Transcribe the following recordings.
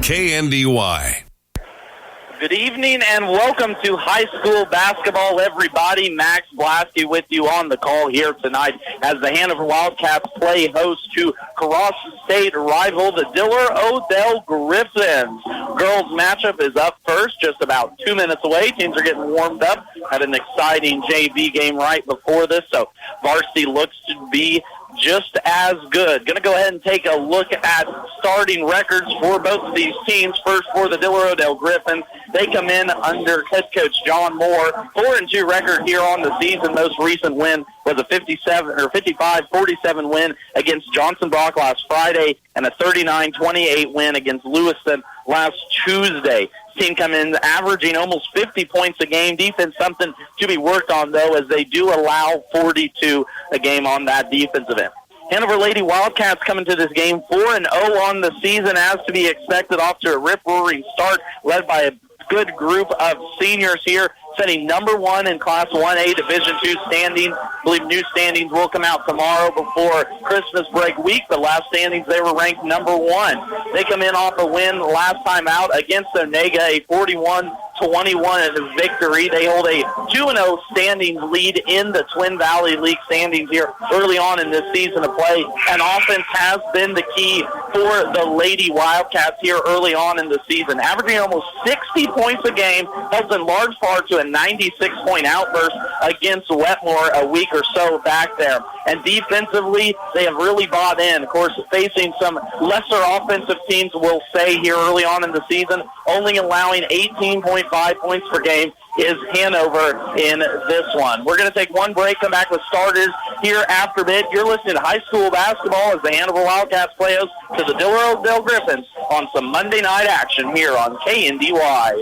KNDY. Good evening and welcome to high school basketball, everybody. Max Blasky with you on the call here tonight as the Hanover Wildcats play host to cross-state rival, the Diller-Odell Griffins. Girls matchup is up first, just about 2 minutes away. Teams are getting warmed up. Had an exciting JV game right before this, so varsity looks to be just as good. Going to go ahead and take a look at starting records for both of these teams. First for the Diller-Odell Griffins. They come in under head coach John Moore. 4-2 record here on the season. Most recent win was a 55-47 win against Johnson Brock last Friday and a 39-28 win against Lewiston last Tuesday. Team come in averaging almost 50 points a game. Defense something to be worked on, though, as they do allow 42 a game on that defensive end. Hanover Lady Wildcats coming to this game 4-0 on the season, as to be expected, off to a rip-roaring start, led by a good group of seniors here, setting number 1 in Class 1A Division II standings. I believe new standings will come out tomorrow before Christmas break week. The last standings, they were ranked number 1. They come in off a win last time out against Onega, a 41-21 victory. They hold a 2-0 standings lead in the Twin Valley League standings here early on in this season of play. And offense has been the key for the Lady Wildcats here early on in the season, averaging almost 60 points a game, helped in large part to a 96-point outburst against Wetmore a week or so back there. And defensively, they have really bought in. Of course, facing some lesser offensive teams, we'll say, here early on in the season, only allowing 18.5 points per game is Hanover in this one. We're going to take one break, come back with starters here after mid. You're listening to high school basketball as the Hanover Wildcats play host to the Diller-Odell Griffins on some Monday night action here on KNDY.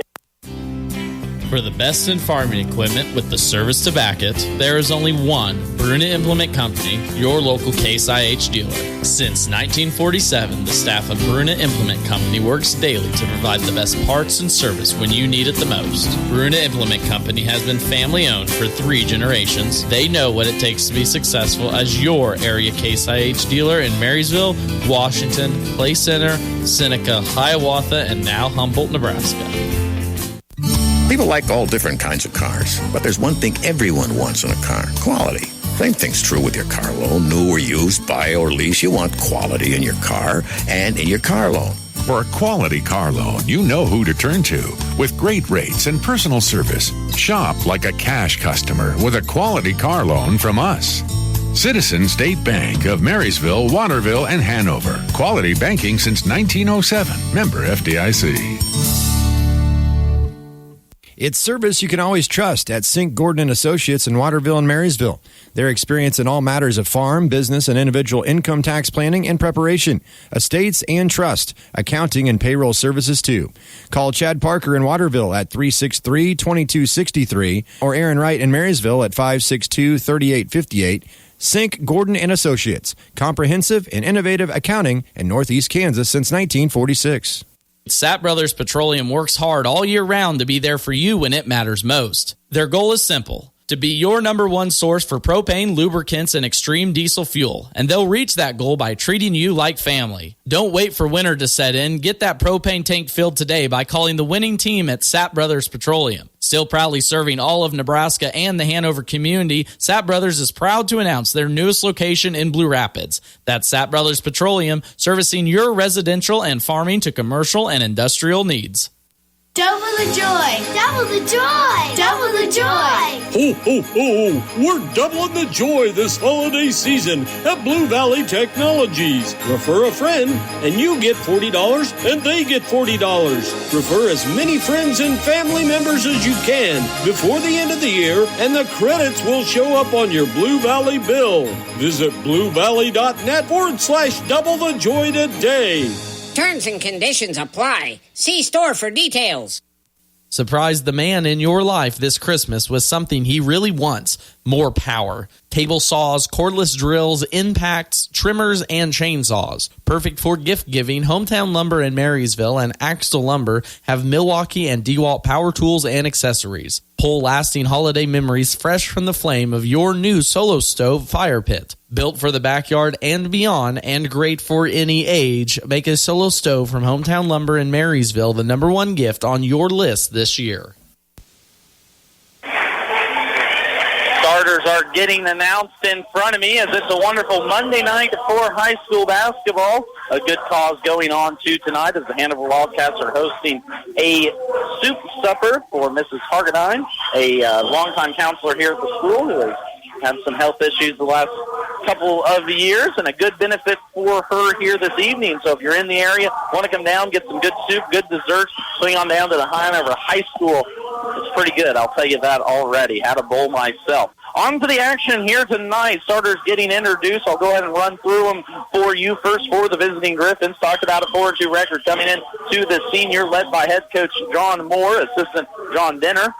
For the best in farming equipment with the service to back it, there is only one Bruna Implement Company, your local Case IH dealer. Since 1947, the staff of Bruna Implement Company works daily to provide the best parts and service when you need it the most. Bruna Implement Company has been family-owned for 3 generations. They know what it takes to be successful as your area Case IH dealer in Marysville, Washington, Clay Center, Seneca, Hiawatha, and now Humboldt, Nebraska. People like all different kinds of cars, but there's one thing everyone wants in a car: quality. Same thing's true with your car loan, new or used, buy or lease. You want quality in your car and in your car loan. For a quality car loan, you know who to turn to. With great rates and personal service, shop like a cash customer with a quality car loan from us. Citizen State Bank of Marysville, Waterville, and Hanover. Quality banking since 1907. Member FDIC. It's service you can always trust at Sink Gordon & Associates in Waterville and Marysville. Their experience in all matters of farm, business, and individual income tax planning and preparation, estates and trust, accounting and payroll services too. Call Chad Parker in Waterville at 363-2263 or Aaron Wright in Marysville at 562-3858. Sink Gordon & Associates, comprehensive and innovative accounting in Northeast Kansas since 1946. Sapp Brothers Petroleum works hard all year round to be there for you when it matters most. Their goal is simple: to be your number one source for propane, lubricants, and extreme diesel fuel. And they'll reach that goal by treating you like family. Don't wait for winter to set in. Get that propane tank filled today by calling the winning team at Sapp Brothers Petroleum. Still proudly serving all of Nebraska and the Hanover community, Sapp Brothers is proud to announce their newest location in Blue Rapids. That's Sapp Brothers Petroleum, servicing your residential and farming to commercial and industrial needs. Double the joy! Double the joy! Double the joy! Ho, ho, ho! We're doubling the joy this holiday season at Blue Valley Technologies. Refer a friend, and you get $40, and they get $40. Refer as many friends and family members as you can before the end of the year, and the credits will show up on your Blue Valley bill. Visit bluevalley.net/double the joy today. Terms and conditions apply. See store for details. Surprise the man in your life this Christmas with something he really wants. more power. Table saws, cordless drills, impacts, trimmers, and chainsaws. Perfect for gift giving, Hometown Lumber in Marysville and Axtell Lumber have Milwaukee and DeWalt power tools and accessories. Pull lasting holiday memories fresh from the flame of your new Solo Stove fire pit. Built for the backyard and beyond, and great for any age, make a Solo Stove from Hometown Lumber in Marysville the number one gift on your list this year. Starters are getting announced in front of me as it's a wonderful Monday night for high school basketball. A good cause going on too tonight as the Hanover Wildcats are hosting a soup supper for Mrs. Hargadine, a longtime counselor here at the school who has had some health issues the last couple of years, and a good benefit for her here this evening. So if you're in the area, want to come down, get some good soup, good desserts, swing on down to the Hanover High School. It's pretty good, I'll tell you that already. Had a bowl myself. On to the action here tonight. Starters getting introduced. I'll go ahead and run through them for you. First for the visiting Griffins. Talked about a 4-2 record coming in to the senior, led by head coach John Moore, assistant John Denner.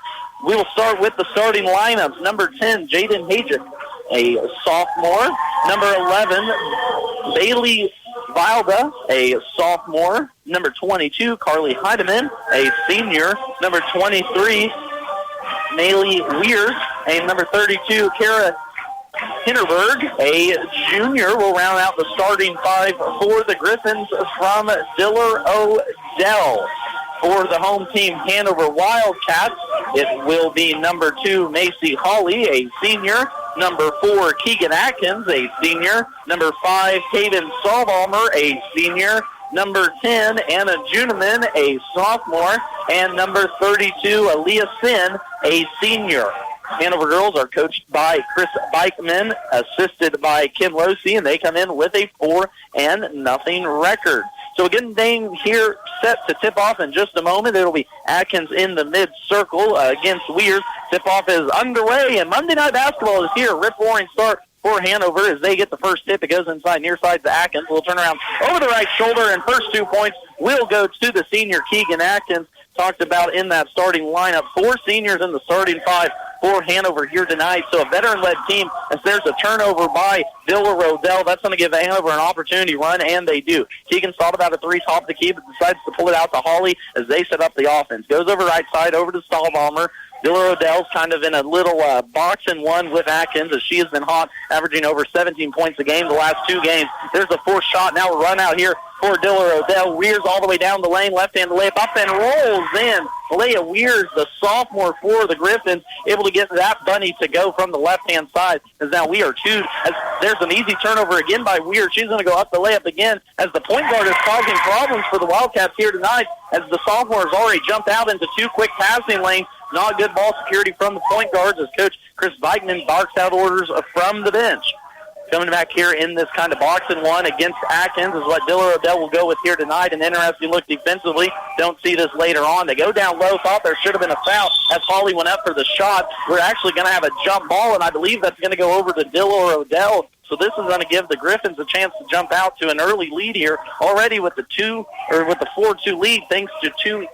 We will start with the starting lineups. Number 10, Jaden Hajic, a sophomore. Number 11, Bailey Vilda, a sophomore. Number 22, Carly Heidemann, a senior. Number 23, Maylee Weir, and number 32, Kara Hinterberg, a junior, will round out the starting five for the Griffins from Diller-Odell. For the home team, Hanover Wildcats, it will be number 2, Macy Hawley, a senior. Number 4, Keegan Atkins, a senior. Number 5, Caden Saulbalmer, a senior. Number 10, Anna Juneman, a sophomore. And number 32, Aaliyah Sin, a senior. Hanover girls are coached by Chris Bikeman, assisted by Kim Losey, and they come in with a 4-0 record. So a good game here set to tip off in just a moment. It'll be Atkins in the mid-circle against Weirs. Tip-off is underway, and Monday Night Basketball is here. Rip-roaring start for Hanover as they get the first tip. It goes inside, near side to Atkins. We'll turn around over the right shoulder, and first 2 points will go to the senior Keegan Atkins. Talked about in that starting lineup. 4 seniors in the starting 5 for Hanover here tonight. So a veteran-led team. As there's a turnover by Diller-Odell, that's going to give Hanover an opportunity to run, and they do. Keegan thought about a 3 top of the key, but decides to pull it out to Hawley as they set up the offense. Goes over right side, over to Stahlbaumer. Diller-Odell's kind of in a little box-and-one with Atkins as she has been hot, averaging over 17 points a game the last 2 games. There's a 4th shot. Now a run out here for Diller-Odell. Weirs all the way down the lane, left-hand layup up and rolls in. Leah Weirs, the sophomore for the Griffins, able to get that bunny to go from the left-hand side. As now we are 2. As there's an easy turnover again by Weirs. She's going to go up the layup again as the point guard is causing problems for the Wildcats here tonight as the sophomore has already jumped out into 2 quick passing lanes. Not good ball security from the point guards as Coach Chris Bikeman barks out orders from the bench. Coming back here in this kind of box-and-one against Atkins is what Diller-Odell will go with here tonight. An interesting look defensively. Don't see this later on. They go down low. Thought there should have been a foul as Hawley went up for the shot. We're actually going to have a jump ball, and I believe that's going to go over to Diller-Odell. So this is going to give the Griffins a chance to jump out to an early lead here already with the 4-2 lead thanks to 2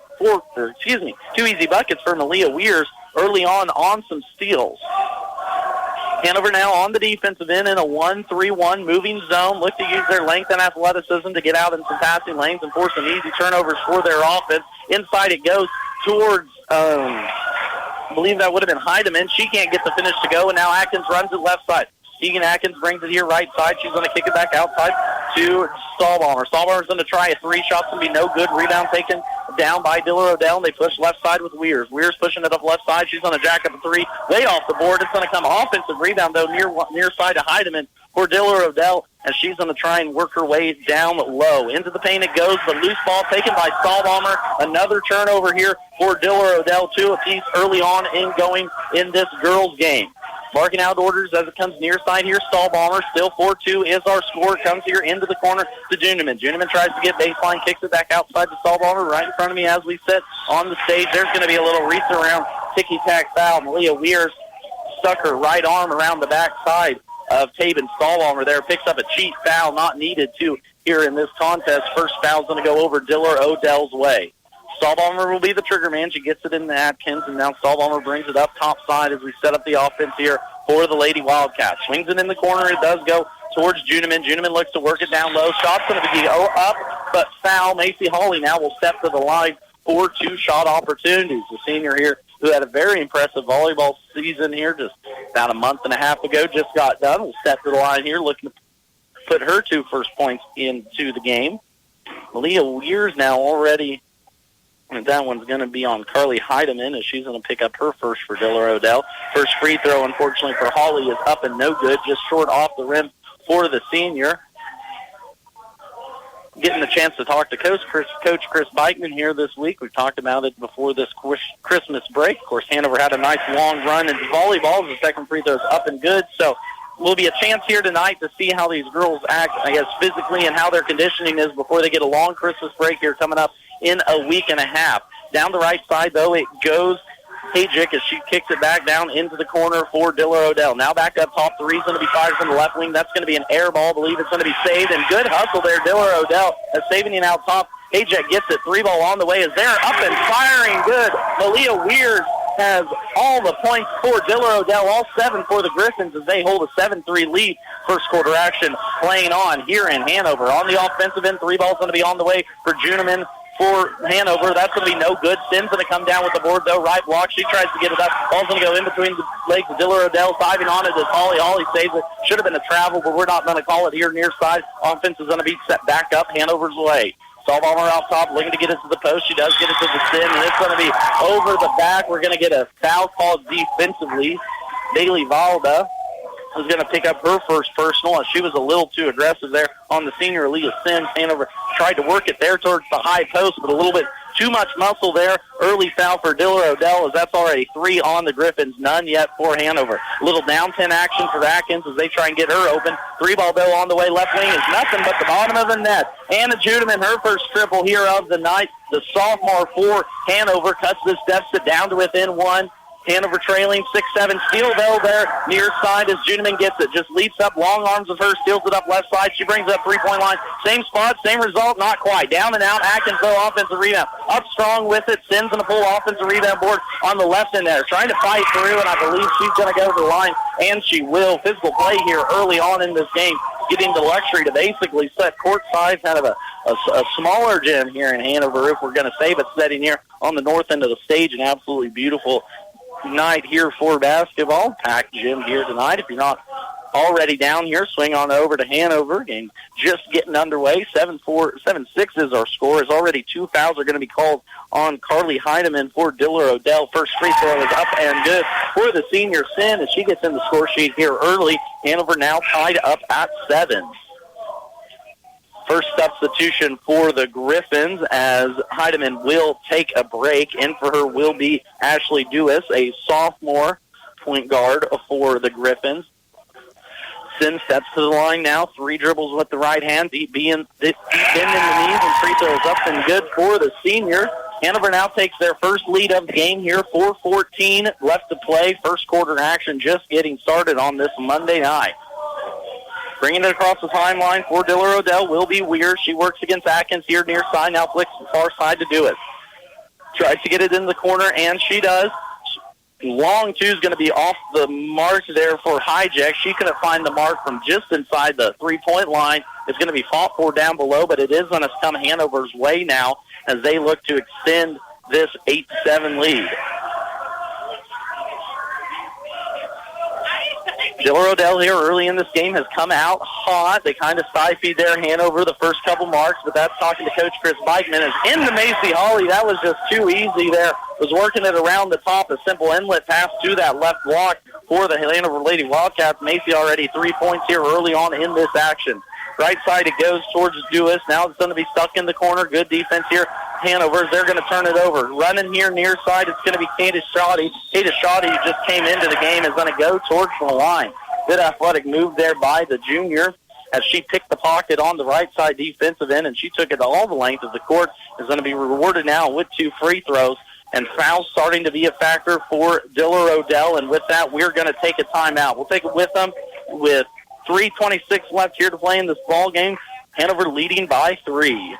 easy buckets for Malia Weirs early on some steals. Hanover now on the defensive end in a 1-3-1 moving zone. Look to use their length and athleticism to get out in some passing lanes and force some easy turnovers for their offense. Inside it goes towards, I believe that would have been Heidemann. She can't get the finish to go, and now Atkins runs it left side. Keegan Atkins brings it here right side. She's going to kick it back outside to Stahlbaumer. Stahlbaumer's going to try a 3. Shot's going to be no good. Rebound taken down by Diller-Odell, and they push left side with Weirs. Weirs pushing it up left side. She's going to jack up a 3. Way off the board. It's going to come offensive rebound, though, near side to Heidemann for Diller-Odell, and she's going to try and work her way down low. Into the paint it goes. The loose ball taken by Stahlbaumer. Another turnover here for Diller-Odell, 2 apiece early on in going in this girls' game. Barking out orders as it comes near side here. Stahlbaumer, still 4-2 is our score. Comes here into the corner to Juneman. Juneman tries to get baseline, kicks it back outside to Stahlbaumer right in front of me as we sit on the stage. There's going to be a little reach around ticky-tack foul. Malia Weirs stuck her right arm around the back side of Taven Stahlbaumer there. Picks up a cheap foul, not needed to here in this contest. First foul's going to go over Diller-Odell's way. Stahlbaumer will be the trigger man. She gets it in the Atkins, and now Stahlbaumer brings it up top side as we set up the offense here for the Lady Wildcats. Swings it in the corner. It does go towards Juneman. Juneman looks to work it down low. Shot's going to be up, but foul. Macy Hawley now will step to the line for 2 shot opportunities. The senior here, who had a very impressive volleyball season here just about a month and a half ago, just got done, will step to the line here looking to put her 2 first points into the game. Malia Weers now already, and that one's going to be on Carly Heidemann as she's going to pick up her first for Diller-Odell. First free throw, unfortunately, for Hawley is up and no good, just short off the rim for the senior. Getting the chance to talk to Coach Chris Bikeman here this week. We've talked about it before this Christmas break. Of course, Hanover had a nice long run into volleyball. The second free throw is up and good, so will be a chance here tonight to see how these girls act, I guess, physically and how their conditioning is before they get a long Christmas break here coming up in a week and a half. Down the right side, though, it goes Hajic as she kicks it back down into the corner for Diller-Odell. Now back up top, three's going to be fired from the left wing. That's going to be an air ball. I believe it's going to be saved, and good hustle there. Diller-Odell is saving it out top. Hajic gets it. 3-ball on the way is there. Up and firing good. Malia Weir has all the points for Diller-Odell, all 7 for the Griffins as they hold a 7-3 lead. First quarter action playing on here in Hanover. On the offensive end, 3-ball's going to be on the way for Juneman. For Hanover, that's going to be no good. Sim's going to come down with the board, though. Right block. She tries to get it up. Ball's going to go in between the legs of Diller-Odell. Diving on it is Hawley. Hawley saves it. Should have been a travel, but we're not going to call it here near side. Offense is going to be set back up Hanover's way. Salbommer out top, looking to get it to the post. She does get it to the Sim, and it's going to be over the back. We're going to get a foul called defensively. Bailey Valda is going to pick up her first personal, and she was a little too aggressive there on the senior Aaliyah Sims. Hanover tried to work it there towards the high post, but a little bit too much muscle there. Early foul for Diller-Odell, as that's already 3 on the Griffins, none yet for Hanover. A little down 10 action for Atkins as they try and get her open. 3-ball, though, on the way. Left wing is nothing but the bottom of the net. Anna Judeman, her first triple here of the night. The sophomore for Hanover cuts this deficit down to within 1. Hanover trailing 6-7. Steal, though, there near side as Juneman gets it. Just leaps up, long arms of her, steals it up left side. She brings up 3-point line. Same spot, same result, not quite. Down and out. Atkins, though, offensive rebound. Up strong with it. Sims going to pull offensive rebound board on the left end there. Trying to fight through, and I believe she's going to go to the line, and she will. Physical play here early on in this game. Getting the luxury to basically set court size, kind of a smaller gym here in Hanover, if we're going to save it, setting here on the north end of the stage. An absolutely beautiful night here for basketball. Packed gym here tonight. If you're not already down here, swing on over to Hanover. Game just getting underway. 7-6 is our score. As already 2 fouls are going to be called on Carly Heidemann for Diller-Odell. First free throw is up and good for the senior Sin as she gets in the score sheet here early. Hanover now tied up at 7. First substitution for the Griffins as Heidemann will take a break. In for her will be Ashley Dewis, a sophomore point guard for the Griffins. Sin steps to the line now. 3 dribbles with the right hand. Deep bend in the knees, and free throws up and good for the senior. Hanover now takes their first lead of the game here. 4:14 left to play. First quarter action just getting started on this Monday night. Bringing it across the timeline for Diller-Odell will be Weir. She works against Atkins here near side. Now flicks the far side to do it. Tries to get it in the corner, and she does. Long two is going to be off the mark there for Hijack. She couldn't find the mark from just inside the 3-point line. It's going to be fought for down below, but it is going to come Hanover's way now as they look to extend this 8-7 lead. Diller-Odell here early in this game has come out hot. They kind of stymied there Hanover the first couple marks, but that's talking to Coach Chris Bikeman. Is into Macy Hawley. That was just too easy there. Was working it around the top. A simple inlet pass to that left block for the Hanover Lady Wildcats. Macy already 3 points here early on in this action. Right side it goes towards Dewis. Now it's going to be stuck in the corner. Good defense here. Hanover, they're going to turn it over. Running here near side, it's going to be Katie Shoddy. Katie Shoddy, who just came into the game, is going to go towards the line. Good athletic move there by the junior as she picked the pocket on the right side defensive end, and she took it all the length of the court. Is going to be rewarded now with 2 free throws, and fouls starting to be a factor for Diller-Odell. And with that, we're going to take a timeout. We'll take it with them with 3:26 left here to play in this ball game. Hanover leading by 3.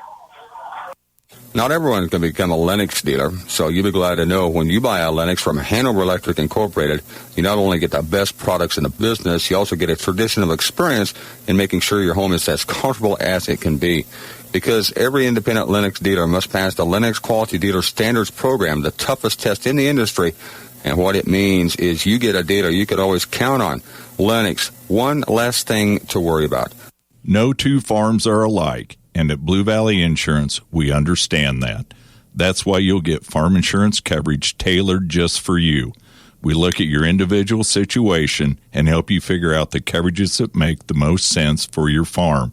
Not everyone's going to become a Lennox dealer, so you'll be glad to know when you buy a Lennox from Hanover Electric Incorporated, you not only get the best products in the business, you also get a tradition of experience in making sure your home is as comfortable as it can be. Because every independent Lennox dealer must pass the Lennox Quality Dealer Standards Program, the toughest test in the industry. And what it means is you get a dealer you could always count on. Lennox, one less thing to worry about. No two farms are alike, and at Blue Valley Insurance, we understand that. That's why you'll get farm insurance coverage tailored just for you. We look at your individual situation and help you figure out the coverages that make the most sense for your farm,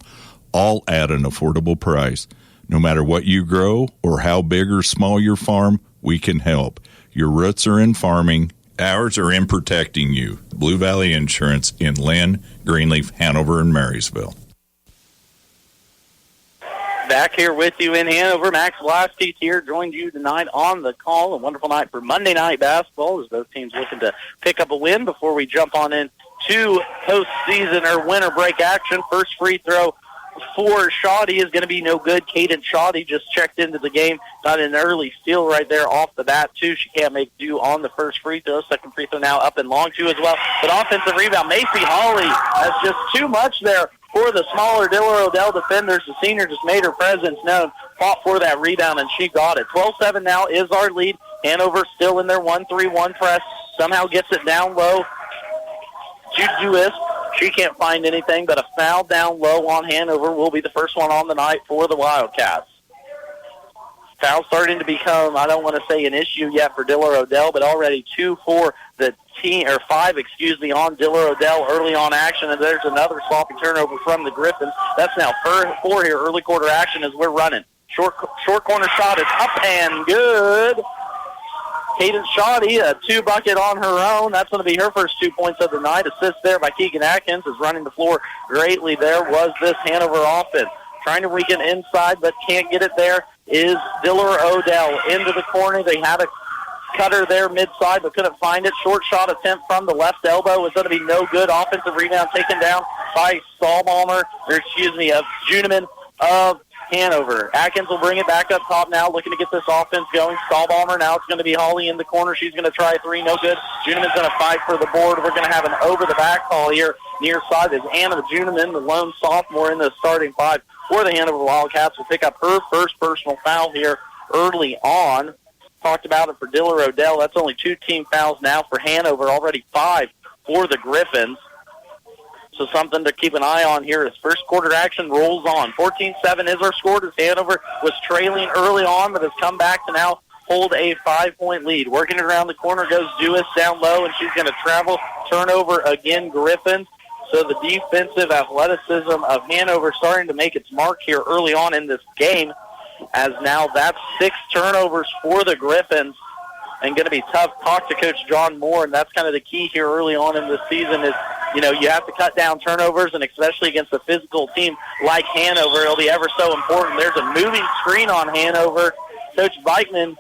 all at an affordable price. No matter what you grow or how big or small your farm, we can help. Your roots are in farming. Ours are in protecting you. Blue Valley Insurance in Lynn, Greenleaf, Hanover, and Marysville. Back here with you in Hanover, Max Vlasky here joined you tonight on the call. A wonderful night for Monday night basketball as both teams looking to pick up a win before we jump on into postseason or winter break action. First free throw for Shoddy is going to be no good. Kaden Shoddy just checked into the game. Got an early steal right there off the bat, too. She can't make do on the first free throw. Second free throw now up and long, too, as well. But offensive rebound, Macy Hawley has just too much there for the smaller Diller-Odell defenders. The senior just made her presence known, fought for that rebound, and she got it. 12-7 now is our lead. Hanover still in their 1-3-1 press. Somehow gets it down low. Jujuist, she can't find anything, but a foul down low on Hanover will be the first one on the night for the Wildcats. Foul starting to become, I don't want to say an issue yet for Diller-Odell, but already 2 for the team, or 5, on Diller-Odell early on action, and there's another sloppy turnover from the Griffins. That's now 4 here, early quarter action as we're running. Short corner shot is up and good. Kaden Shoddy, a 2-bucket on her own. That's going to be her first 2 points of the night. Assist there by Keegan Atkins is running the floor greatly. There was this Hanover offense. Trying to weaken inside, but can't get it there is Diller-Odell into the corner. They had a cutter there mid-side, but couldn't find it. Short shot attempt from the left elbow is going to be no good. Offensive rebound taken down by Juneman of Hanover. Atkins will bring it back up top now, looking to get this offense going. Stahlbomber, now it's going to be Hawley in the corner. She's going to try a 3, no good. Juneman's going to fight for the board. We're going to have an over-the-back call here near side as Anna Juneman, the lone sophomore in the starting 5 for the Hanover Wildcats, will pick up her first personal foul here early on. Talked about it for Diller-Odell. That's only 2 team fouls now for Hanover, already 5 for the Griffins. So something to keep an eye on here as first quarter action rolls on. 14-7 is our score as Hanover was trailing early on, but has come back to now hold a 5-point lead. Working it around the corner goes Jewis down low, and she's going to travel. Turnover again, Griffins. So the defensive athleticism of Hanover starting to make its mark here early on in this game, as now that's 6 turnovers for the Griffins, and going to be tough. Talk to Coach John Moore, and that's kind of the key here early on in this season is, you know, you have to cut down turnovers, and especially against a physical team like Hanover, it'll be ever so important. There's a moving screen on Hanover. Coach Beichman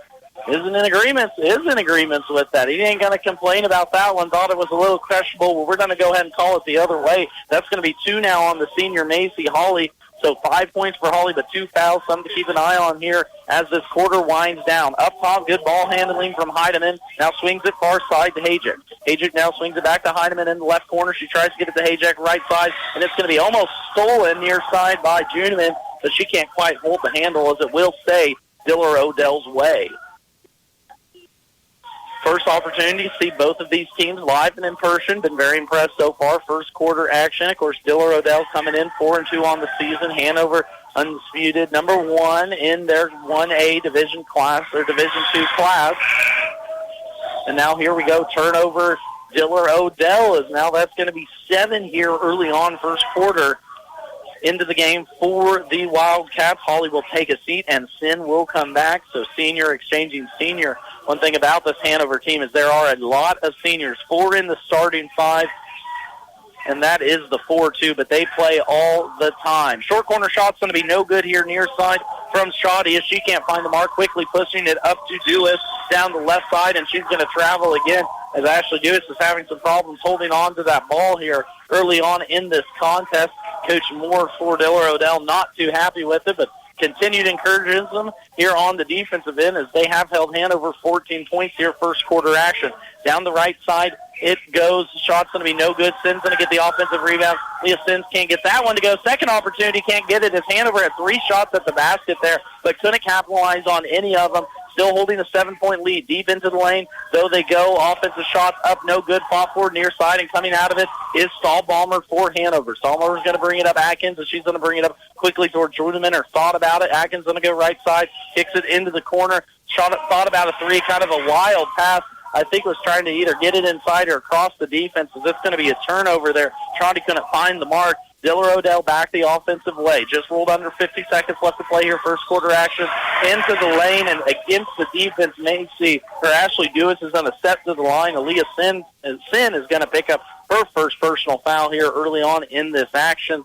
is in agreement with that. He ain't going to complain about that one. Thought it was a little questionable. Well, we're going to go ahead and call it the other way. That's going to be 2 now on the senior Macy Hawley. So 5 points for Hawley, but 2 fouls. Something to keep an eye on here as this quarter winds down. Up top, good ball handling from Heidemann. Now swings it far side to Hajek. Hajek now swings it back to Heidemann in the left corner. She tries to get it to Hajek right side, and it's going to be almost stolen near side by Juneman, but she can't quite hold the handle as it will stay Diller-Odell's way. First opportunity to see both of these teams live and in person. Been very impressed so far. First quarter action. Of course, Diller-Odell coming in 4-2 on the season. Hanover undisputed number 1 in their 1A Division class, or Division II class. And now here we go. Turnover. Diller-Odell is now, that's going to be 7 here early on first quarter into the game for the Wildcats. Hawley will take a seat, and Sin will come back. So senior exchanging senior. One thing about this Hanover team is there are a lot of seniors, 4 in the starting 5, and that is the 4-2, but they play all the time. Short corner shot's going to be no good here near side from Shoddy as she can't find the mark, quickly pushing it up to Dewis down the left side, and she's going to travel again as Ashley Dewis is having some problems holding on to that ball here early on in this contest. Coach Moore for Diller-Odell not too happy with it, but continued encourages here on the defensive end as they have held Hanover 14 points here first quarter action. Down the right side, it goes. Shot's going to be no good. Sinn's going to get the offensive rebound. Leah Sims can't get that one to go. Second opportunity, can't get it as Hanover had 3 shots at the basket there, but couldn't capitalize on any of them. Still holding a 7-point lead deep into the lane. Though they go, offensive shots up, no good. Pop forward near side, and coming out of it is Stahlbaumer for Hanover. Stahlbaumer's going to bring it up Atkins, and she's going to bring it up quickly towards Rudeman, or thought about it. Atkins going to go right side, kicks it into the corner. Thought about a 3, kind of a wild pass. I think was trying to either get it inside or across the defense. So it's going to be a turnover there. Trotty couldn't find the mark. Diller-Odell back the offensive way. Just rolled under 50 seconds left to play here. First quarter action into the lane and against the defense. Macy, or Ashley Dewis is going to step to the line. Aaliyah Sin is going to pick up her first personal foul here early on in this action.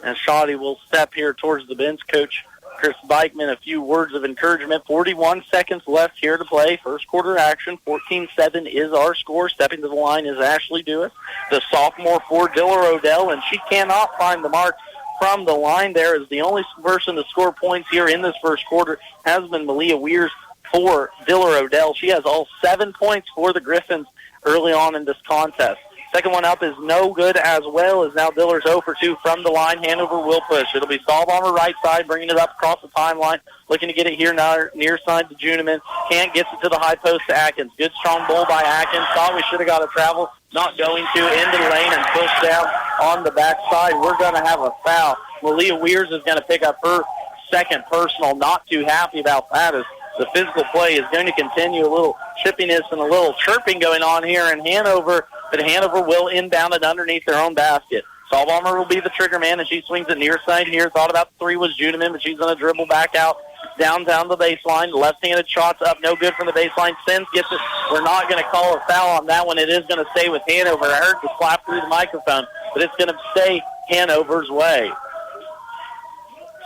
And Shoddy will step here towards the bench. Coach Chris Bikeman, a few words of encouragement. 41 seconds left here to play. First quarter action. 14-7 is our score. Stepping to the line is Ashley Dewis, the sophomore for Diller-Odell, and she cannot find the mark from the line there, as the only person to score points here in this first quarter has been Malia Weirs for Diller-Odell. She has all 7 points for the Griffins early on in this contest. Second one up is no good as well, as now Diller's 0 for 2 from the line. Hanover will push. It'll be Stahlbaumer right side, bringing it up across the timeline, looking to get it here now near side to Juneman. Can't get it to the high post to Atkins. Good strong ball by Atkins. Thought we should have got a travel. Not going to. Into the lane and push down on the backside. We're going to have a foul. Malia Weirs is going to pick up her second personal. Not too happy about that, as the physical play is going to continue. A little chippiness and a little chirping going on here in Hanover, but Hanover will inbound it underneath their own basket. Stahlbaumer will be the trigger man, and she swings it near side here. Thought about the 3 was Juneman, but she's going to dribble back out down the baseline. Left-handed shots up, no good from the baseline. Sims gets it. We're not going to call a foul on that one. It is going to stay with Hanover. I heard the slap through the microphone, but it's going to stay Hanover's way.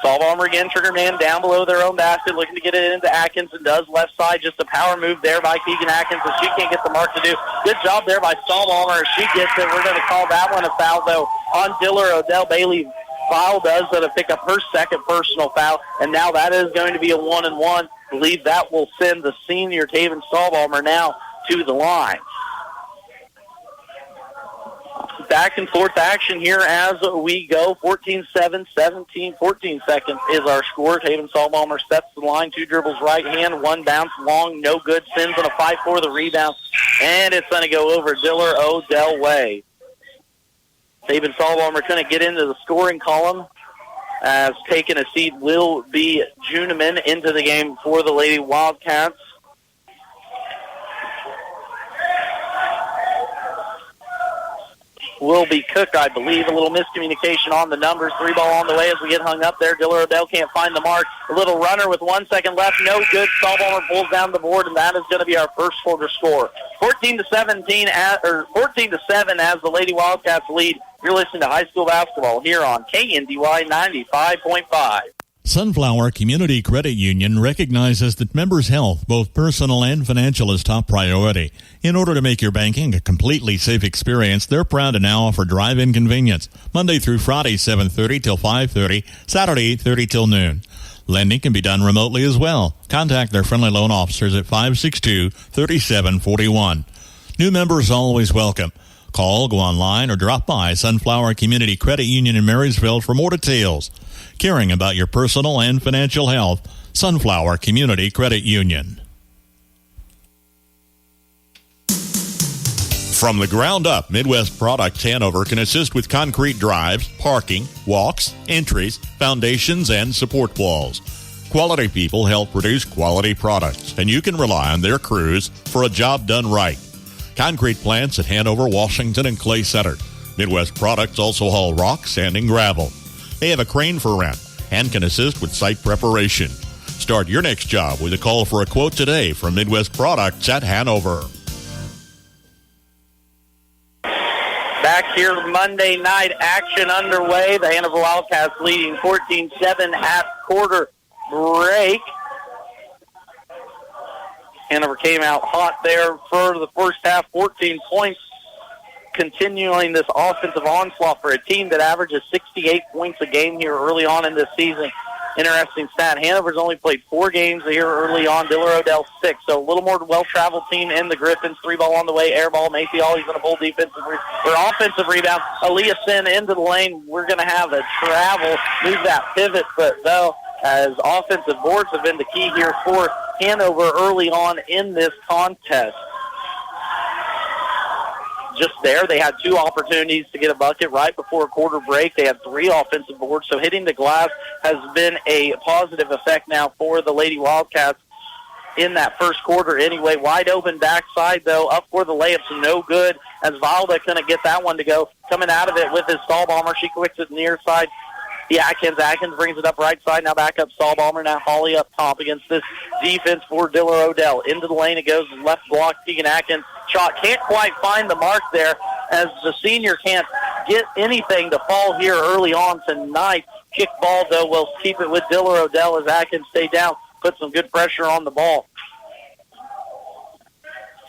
Stahlbaumer again, trigger man down below their own basket, looking to get it into Atkins, and does left side. Just a power move there by Keegan Atkins, but she can't get the mark to do. Good job there by Stahlbaumer. She gets it. We're going to call that one a foul, though, on Diller-Odell. Bailey Foul does to pick up her second personal foul, and now that is going to be a 1-1. I believe that will send the senior Taven Stahlbaumer now to the line. Back and forth action here as we go. 14-7, 17, 14 seconds is our score. Taven Stahlbaumer steps to the line, 2 dribbles right hand, 1 bounce long, no good. Sims on a fight for the rebound, and it's going to go over Diller-Odell way. Taven Stahlbaumer couldn't get into the scoring column, as taking a seat will be Juneman into the game for the Lady Wildcats. Will be Cook, I believe. A little miscommunication on the numbers. 3 ball on the way as we get hung up there. Diller-Odell can't find the mark. A little runner with 1 second left. No good. Stahlbaumer pulls down the board, and that is going to be our first quarter score. 14-7 as the Lady Wildcats lead. You're listening to high school basketball here on KNDY 95.5. Sunflower Community Credit Union recognizes that members' health, both personal and financial, is top priority. In order to make your banking a completely safe experience, they're proud to now offer drive-in convenience, Monday through Friday, 7:30 till 5:30, Saturday, 8:30 till noon. Lending can be done remotely as well. Contact their friendly loan officers at 562-3741. New members always welcome. Call, go online, or drop by Sunflower Community Credit Union in Marysville for more details. Caring about your personal and financial health, Sunflower Community Credit Union. From the ground up, Midwest Products Hanover can assist with concrete drives, parking, walks, entries, foundations, and support walls. Quality people help produce quality products, and you can rely on their crews for a job done right. Concrete plants at Hanover, Washington, and Clay Center. Midwest Products also haul rock, sand, and gravel. They have a crane for rent and can assist with site preparation. Start your next job with a call for a quote today from Midwest Products at Hanover. Back here, Monday night action underway. The Hanover Wildcats leading 14-7 at quarter break. Hanover came out hot there for the first half, 14 points continuing this offensive onslaught for a team that averages 68 points a game here early on in this season. Interesting stat. Hanover's only played 4 games here early on. Diller-Odell 6. So a little more well-traveled team in the Griffins. 3 ball on the way. Air ball. Macy Hawley's going to pull defensive offensive rebound. Aaliyah Sin into the lane. We're going to have a travel. Move that pivot foot, though, as offensive boards have been the key here for Hanover early on in this contest. Just there, they had 2 opportunities to get a bucket right before a quarter break. They had 3 offensive boards, so hitting the glass has been a positive effect now for the Lady Wildcats in that first quarter anyway. Wide open backside, though, up for the layups, no good, as Valda couldn't get that one to go. Coming out of it with his stall bomber, she quicks it near side. Atkins brings it up right side. Now back up stall bomber. Now Hawley up top against this defense for Diller-Odell. Into the lane it goes. Left block. Tegan Atkins. Shot can't quite find the mark there as the senior can't get anything to fall here early on tonight. Kick ball, though, will keep it with Diller-Odell as Atkins stay down. Put some good pressure on the ball.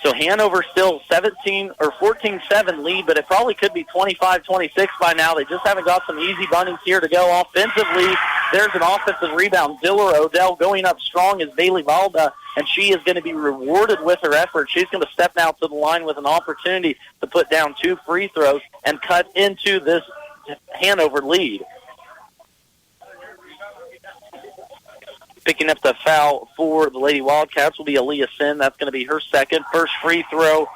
So Hanover still 14-7 lead, but it probably could be 25-26 by now. They just haven't got some easy bunnies here to go offensively. There's an offensive rebound. Diller-Odell going up strong is Bailey Valda, and she is going to be rewarded with her effort. She's going to step now to the line with an opportunity to put down 2 free throws and cut into this Hanover lead. Picking up the foul for the Lady Wildcats will be Aaliyah Sin. That's going to be her second. First free throw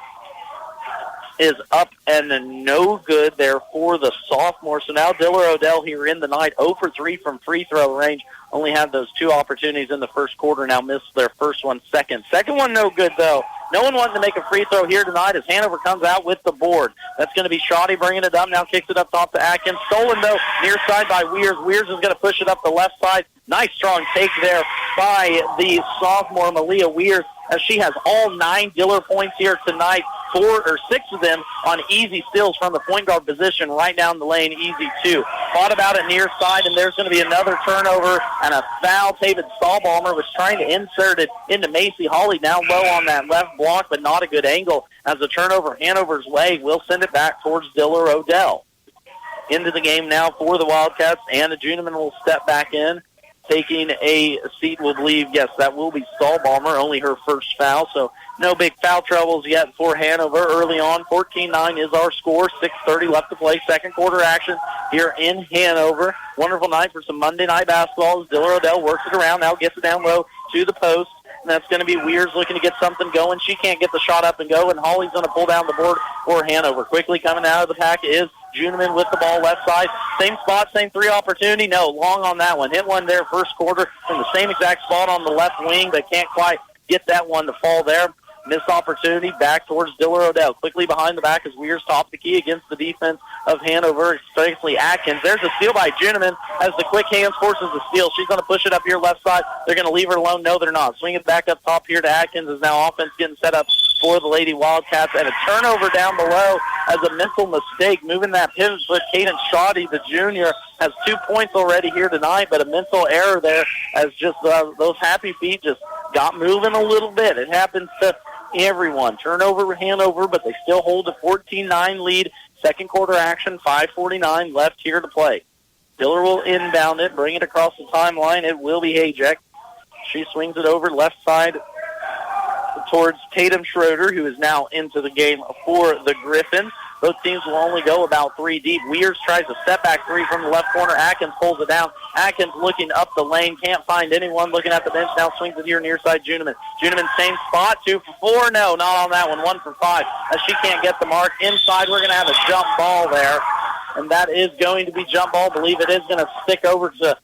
is up and no good there for the sophomore. So now Diller-Odell here in the night, 0 for 3 from free throw range. Only had those 2 opportunities in the first quarter. Now missed their first one second. Second one no good, though. No one wanted to make a free throw here tonight as Hanover comes out with the board. That's going to be Shoddy bringing it up. Now kicks it up top to Atkins. Stolen, though, near side by Weirs. Weirs is going to push it up the left side. Nice strong take there by the sophomore Malia Weirs as she has all 9 Diller points here tonight. 6 of them on easy steals from the point guard position right down the lane, easy 2. Thought about it near side, and there's going to be another turnover and a foul. David Stahlbalmer was trying to insert it into Macy Hawley down low on that left block, but not a good angle. As a turnover Hanover's way, we'll send it back towards Diller-Odell. Into the game now for the Wildcats. Anna Juneman will step back in. Taking a seat, we'll believe, yes, that will be Stahlbalmer, only her first foul, so no big foul troubles yet for Hanover early on. 14-9 is our score, 6:30 left to play. Second quarter action here in Hanover. Wonderful night for some Monday night basketball as Diller-Odell works it around, now gets it down low to the post. And that's going to be Weirs looking to get something going. She can't get the shot up and go, and Hawley's going to pull down the board for Hanover. Quickly coming out of the pack is Juneman with the ball left side. Same spot, same 3 opportunity. No, long on that one. Hit one there first quarter from the same exact spot on the left wing, but can't quite get that one to fall there. Missed opportunity back towards Diller-Odell. Quickly behind the back as Weirs top the key against the defense of Hanover, especially Atkins. There's a steal by Juneman as the quick hands forces the steal. She's going to push it up here left side. They're going to leave her alone. No, they're not. Swing it back up top here to Atkins as now offense getting set up for the Lady Wildcats. And a turnover down below as a mental mistake. Moving that pivot foot, Cadence Shoddy, the junior, has 2 points already here tonight, but a mental error there as just those happy feet just got moving a little bit. It happens to everyone. Turnover Hanover, but they still hold a 14-9 lead. Second quarter action, 5:49 left here to play. Diller will inbound it, bring it across the timeline. It will be Hajek. She swings it over left side towards Tatum Schroeder, who is now into the game for the Griffins. Both teams will only go about 3 deep. Weirs tries a step-back 3 from the left corner. Atkins pulls it down. Atkins looking up the lane. Can't find anyone. Looking at the bench now. Swings it here near side Juneman. Juneman, same spot. 2 for 4. No, not on that one. 1 for 5. As she can't get the mark. Inside, we're going to have a jump ball there. And that is going to be jump ball. I believe it is going to stick over to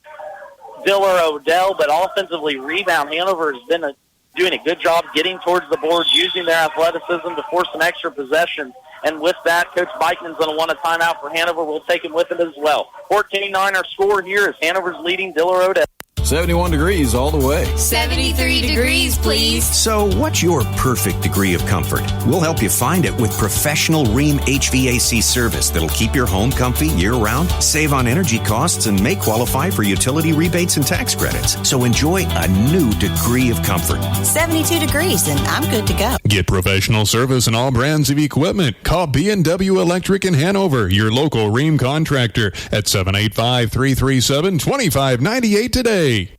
Diller-Odell. But offensively, rebound. Hanover has been doing a good job getting towards the board, using their athleticism to force some extra possessions. And with that, Coach Bikeman's going to want a timeout for Hanover. We'll take him with him as well. 14-9 our score here as Hanover's leading Diller-Odell. 71 degrees all the way. 73 degrees, please. So what's your perfect degree of comfort? We'll help you find it with professional Rheem HVAC service that'll keep your home comfy year-round, save on energy costs, and may qualify for utility rebates and tax credits. So enjoy a new degree of comfort. 72 degrees, and I'm good to go. Get professional service and all brands of equipment. Call B&W Electric in Hanover, your local Rheem contractor, at 785-337-2598 today.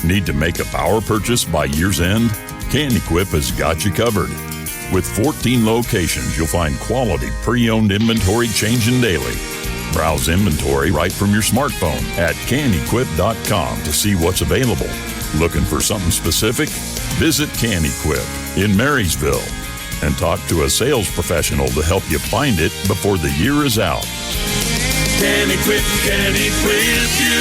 Need to make a power purchase by year's end? KNDY has got you covered. With 14 locations, you'll find quality pre-owned inventory changing daily. Browse inventory right from your smartphone at KNDY.com to see what's available. Looking for something specific? Visit KNDY in Marysville and talk to a sales professional to help you find it before the year is out. KNDY you.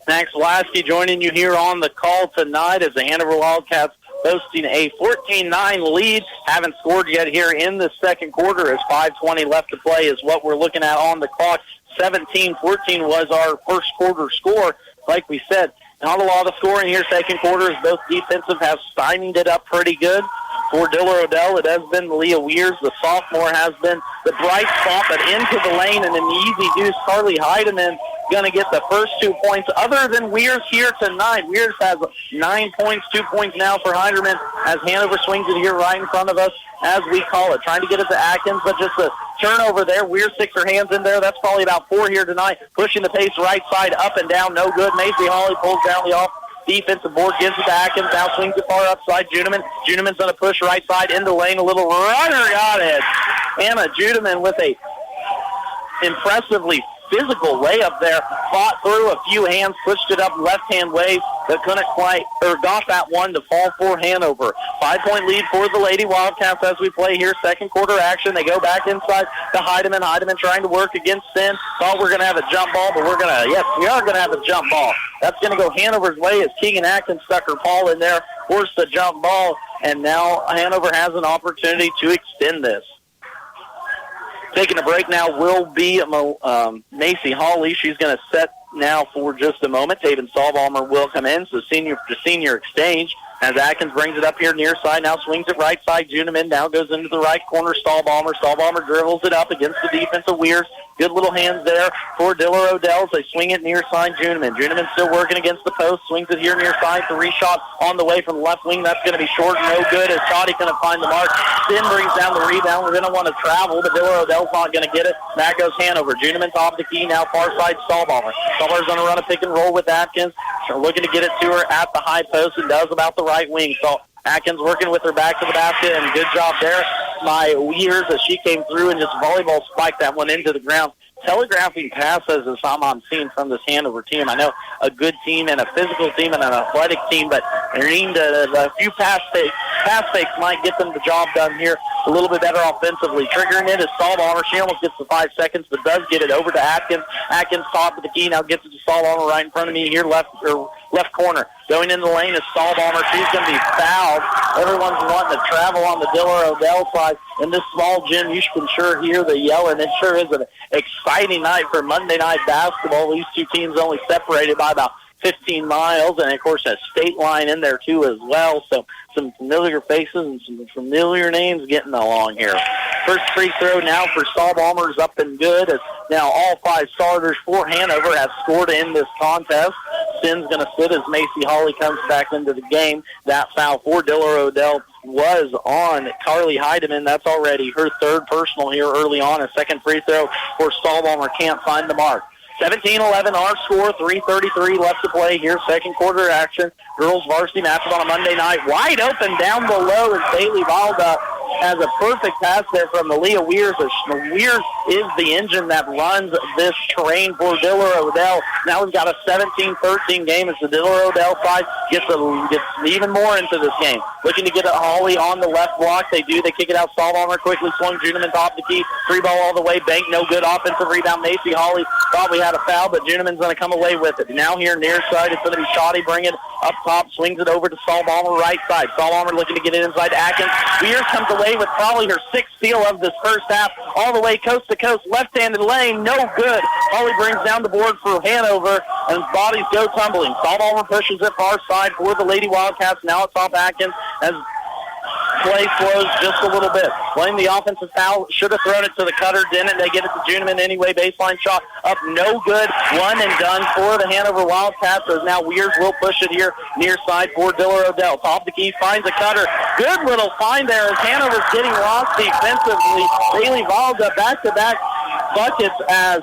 Max Lasky joining you here on the call tonight as the Hanover Wildcats posting a 14-9 lead. Haven't scored yet here in the second quarter as 5:20 left to play is what we're looking at on the clock. 17-14 was our first quarter score. Like we said, not a lot of scoring here second quarter as both defensive have stymied it up pretty good. For Diller-Odell, it has been Leah Weirs. The sophomore has been the bright spot, but into the lane and an easy deuce. Carly Heidemann going to get the first 2 points other than Weirs here tonight. Weirs has 9 points, 2 points now for Heidemann as Hanover swings it here right in front of us as we call it. Trying to get it to Atkins, but just a turnover there. Weirs sticks her hands in there. That's probably about 4 here tonight. Pushing the pace right side, up and down, no good. Macy Hawley pulls down the off defensive board, gives it to Atkins, now swings it far upside. Juneman's going to push right side into the lane, a little runner got it. Anna Juneman with a impressively physical layup there, fought through a few hands, pushed it up left-hand way, but couldn't quite, or got that one to fall for Hanover. 5-point lead for the Lady Wildcats as we play here. Second quarter action. They go back inside to Heidemann. Heidemann trying to work against Sin. Thought we're going to have a jump ball, but yes, we are going to have a jump ball. That's going to go Hanover's way as Keegan Atkins stuck her paw in there, forced the jump ball, and now Hanover has an opportunity to extend this. Taking a break now will be Macy Hawley. She's going to set now for just a moment. Taven Stahlbaumer will come in, so senior exchange as Atkins brings it up here near side. Now swings it right side. Juneman now goes into the right corner. Stahlbaumer dribbles it up against the defensive Weirs. Good little hands there for Diller-Odell. They swing it near side Juneman. Juneman still working against the post. Swings it here near side. 3-shot on the way from the left wing. That's going to be short. No good as Shoddy going to find the mark. Sin brings down the rebound. We're going to want to travel, but Diller-Odell's not going to get it. Back goes Hanover. Juneman top the key. Now far side Stahlbaumer. Stahlbaumer's going to run a pick and roll with Atkins. They're looking to get it to her at the high post and does about the right wing. So Atkins working with her back to the basket, and good job there by Weirs as she came through and just volleyball spiked that one into the ground. Telegraphing passes is something I'm seeing from this Hanover team. I know a good team and a physical team and an athletic team, but they need a few pass fakes. Pass fakes might get them the job done here a little bit better offensively. Triggering it is Stahlbaumer. She almost gets the 5 seconds, but does get it over to Atkins. Atkins top of the key, now gets it to Stahlbaumer right in front of me here, left corner. Going in the lane is Stahlbaumer. She's going to be fouled. Everyone's wanting to travel on the Diller-Odell side. In this small gym, you can sure hear the yelling. It sure is an exciting night for Monday night basketball. These two teams only separated by about 15 miles, and, of course, a state line in there, too, as well. So some familiar faces and some familiar names getting along here. First free throw now for Stahlbaumer is up and good. As now all 5 starters for Hanover have scored in this contest. Sin's going to sit as Macy Hawley comes back into the game. That foul for Diller-Odell was on Carly Heidemann. That's already her third personal here early on. A second free throw for Stahlbaumer can't find the mark. 17-11 our score, 3:33 left to play here. Second quarter action. Girls varsity matchup on a Monday night. Wide open down below, and Bailey Valda has a perfect pass there from Leah Weirs. Weirs is the engine that runs this train for Diller-Odell. Now we've got a 17-13 game as the Diller-Odell side gets even more into this game. Looking to get Hawley on the left block. They do. They kick it out. Stahlbaumer quickly swung. Juneman top the key. 3-ball all the way. Bank no good. Offensive rebound. Macy Hawley probably had a foul, but Juneman's going to come away with it. Now here near side, it's going to be Shoddy. Bring it up top. Swings it over to Stahlbaumer right side. Stahlbaumer looking to get it inside Atkins. Weirs comes away with probably her 6th steal of this first half. All the way coast to coast. Left-handed lane. No good. Hawley brings down the board for Hanover, and bodies go tumbling. Stahlbaumer pushes it far side for the Lady Wildcats. Now it's off Atkins as play slows just a little bit. Playing the offensive foul. Should have thrown it to the cutter. Didn't. They get it to Juneman anyway. Baseline shot up. No good. One and done for the Hanover Wildcats. As now Weirs will push it here near side for Diller-Odell. Top of the key. Finds a cutter. Good little find there as Hanover's getting lost defensively. Bailey Valda back-to-back buckets as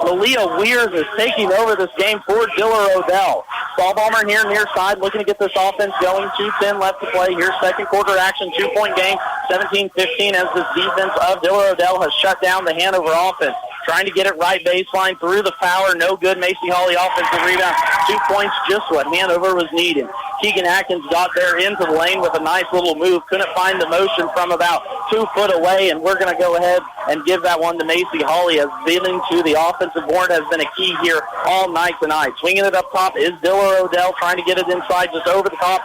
Malia Weers is taking over this game for Diller-Odell. Stallbalmer here near side looking to get this offense going. 2:10 left to play. Here's second quarter action. 2-point game. 17-15 as this defense of Diller-Odell has shut down the Hanover offense. Trying to get it right baseline through the Fowler. No good. Macy Hawley offensive rebound. 2 points, just what Hanover was needing. Keegan Atkins got there into the lane with a nice little move. Couldn't find the motion from about 2 foot away, and we're going to go ahead and give that one to Macy Hawley as dealing to the offensive board has been a key here all night tonight. Swinging it up top is Diller-Odell trying to get it inside just over the top.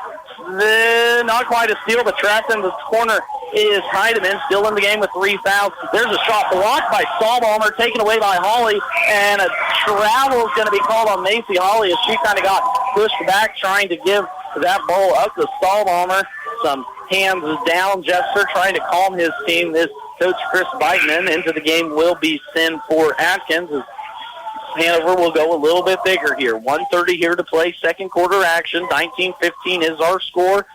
Not quite a steal, but trapped in the corner is Heidemann, still in the game with 3 fouls. There's a shot blocked by Stallbalmer, taken away by Hawley, and a travel is going to be called on Macy Hawley as she kind of got pushed back trying to give that ball up to Stallbalmer. Some hands down gesture trying to calm his team. This coach Chris Beitman into the game will be sent for Atkins. Hanover will go a little bit bigger here. 1:30 here to play, second quarter action. 19-15 is our score.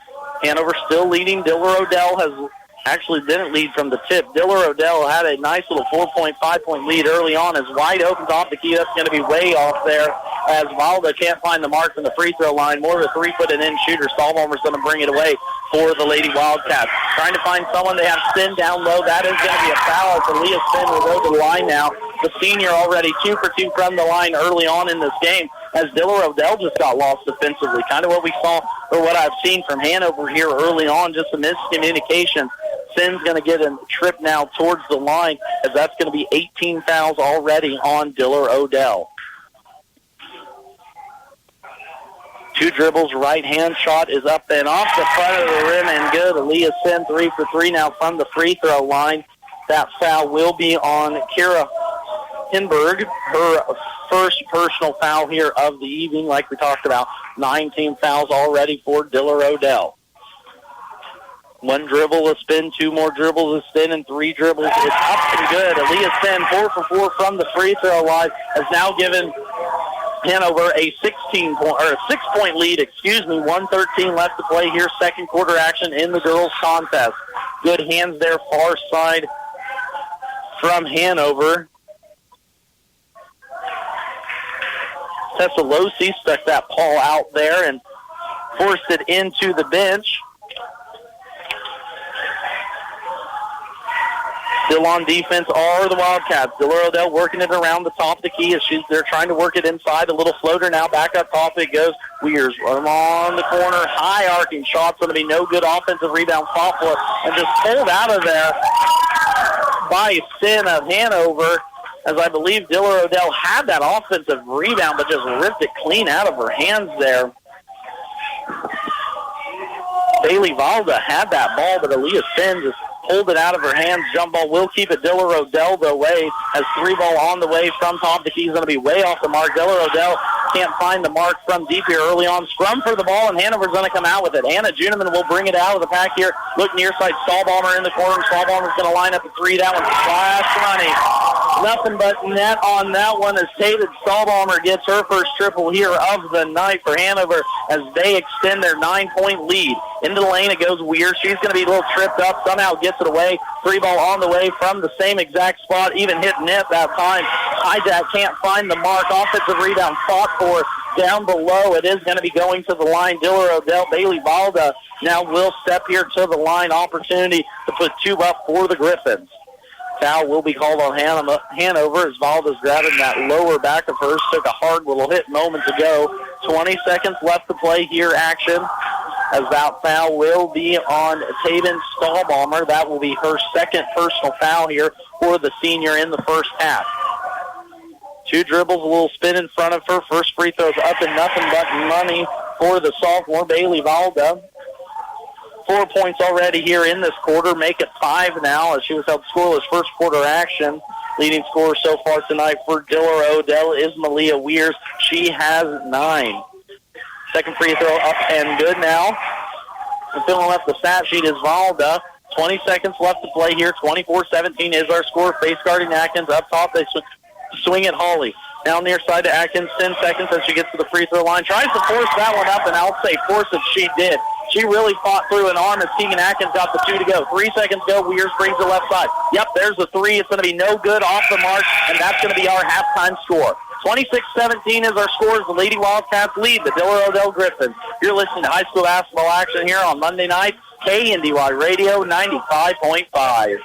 Hanover still leading. Diller-Odell has actually didn't lead from the tip. Diller-Odell had a nice little 4-point, 5-point lead early on. Is wide open off the key. That's going to be way off there as Valda can't find the mark from the free throw line. More of a 3-foot-and-in shooter. Stallbalmer's going to bring it away for the Lady Wildcats. Trying to find someone. They have Spin down low. That is going to be a foul. So Leah Spin will go to the line now. The senior already 2 for 2 from the line early on in this game as Diller-Odell just got lost defensively. Kind of what we saw or what I've seen from Hanover here early on, just a miscommunication. Sin's going to get a trip now towards the line as that's going to be 18 fouls already on Diller-Odell. 2 dribbles, right-hand shot is up and off the front of the rim and good. Aaliyah Sin 3 for 3 now from the free throw line. That foul will be on Kira Hinberg, her first personal foul here of the evening. Like we talked about, 19 fouls already for Diller-Odell. 1 dribble, a spin, 2 more dribbles, a spin, and 3 dribbles. It's up and good. Aaliyah Sin 4 for 4 from the free throw line has now given Hanover a 6-point lead. 1:13 left to play here. Second quarter action in the girls' contest. Good hands there, far side from Hanover. Tessalossi stuck that ball out there and forced it into the bench. Still on defense are the Wildcats. Diller-Odell working it around the top of the key as they're trying to work it inside. A little floater now. Back up top it goes. Weers on the corner. High arcing shot's going to be no good. Offensive rebound. Software and just pulled out of there by Sin of Hanover, as I believe Diller-Odell had that offensive rebound but just ripped it clean out of her hands there. Bailey Valda had that ball, but Aaliyah Sin just pulled it out of her hands. Jump ball will keep it Diller-Odell the way as 3 ball on the way from top. The key is going to be way off the mark. Diller-Odell can't find the mark from deep here early on. Scrum for the ball, and Hanover's going to come out with it. Anna Juneman will bring it out of the pack here. Look near side. Stallbalmer in the corner. Stallbalmer's going to line up a 3. That one's flash money. Nothing but net on that one as David Stallbalmer gets her first triple here of the night for Hanover as they extend their 9-point lead. Into the lane it goes Weir. She's going to be a little tripped up. Somehow gets it away. 3 ball on the way from the same exact spot. Even hit net that time. Hijack can't find the mark. Offensive rebound fought for down below. It is going to be going to the line. Diller-Odell. Bailey Valda now will step here to the line. Opportunity to put 2 up for the Griffins. Foul will be called on Hanover as Valda's grabbing that lower back of hers. Took a hard little hit moments ago. 20 seconds left to play here. Action as that foul will be on Taven Stallbalmer. That will be her second personal foul here for the senior in the first half. 2 dribbles, a little spin in front of her. First free throw's up and nothing but money for the sophomore, Bailey Valda. 4 points already here in this quarter. Make it 5 now as she was held scoreless first quarter action. Leading scorer so far tonight for Diller-Odell is Malia Weers. She has 9. Second free throw up and good now. And filling up the stat sheet is Valda. 20 seconds left to play here. 24-17 is our score. Face guarding Atkins. Up top, they swing at Hawley. Down near side to Atkins. 10 seconds as she gets to the free throw line. Tries to force that one up, and I'll say force it she did. She really fought through an arm as Keegan Atkins got the 2 to go. 3 seconds to go. Weirs brings the left side. Yep, there's the 3. It's going to be no good, off the mark, and that's going to be our halftime score. 26-17 is our scores. The Lady Wildcats lead the Diller-Odell Griffins. You're listening to high school basketball action here on Monday night. KNDY Radio 95.5.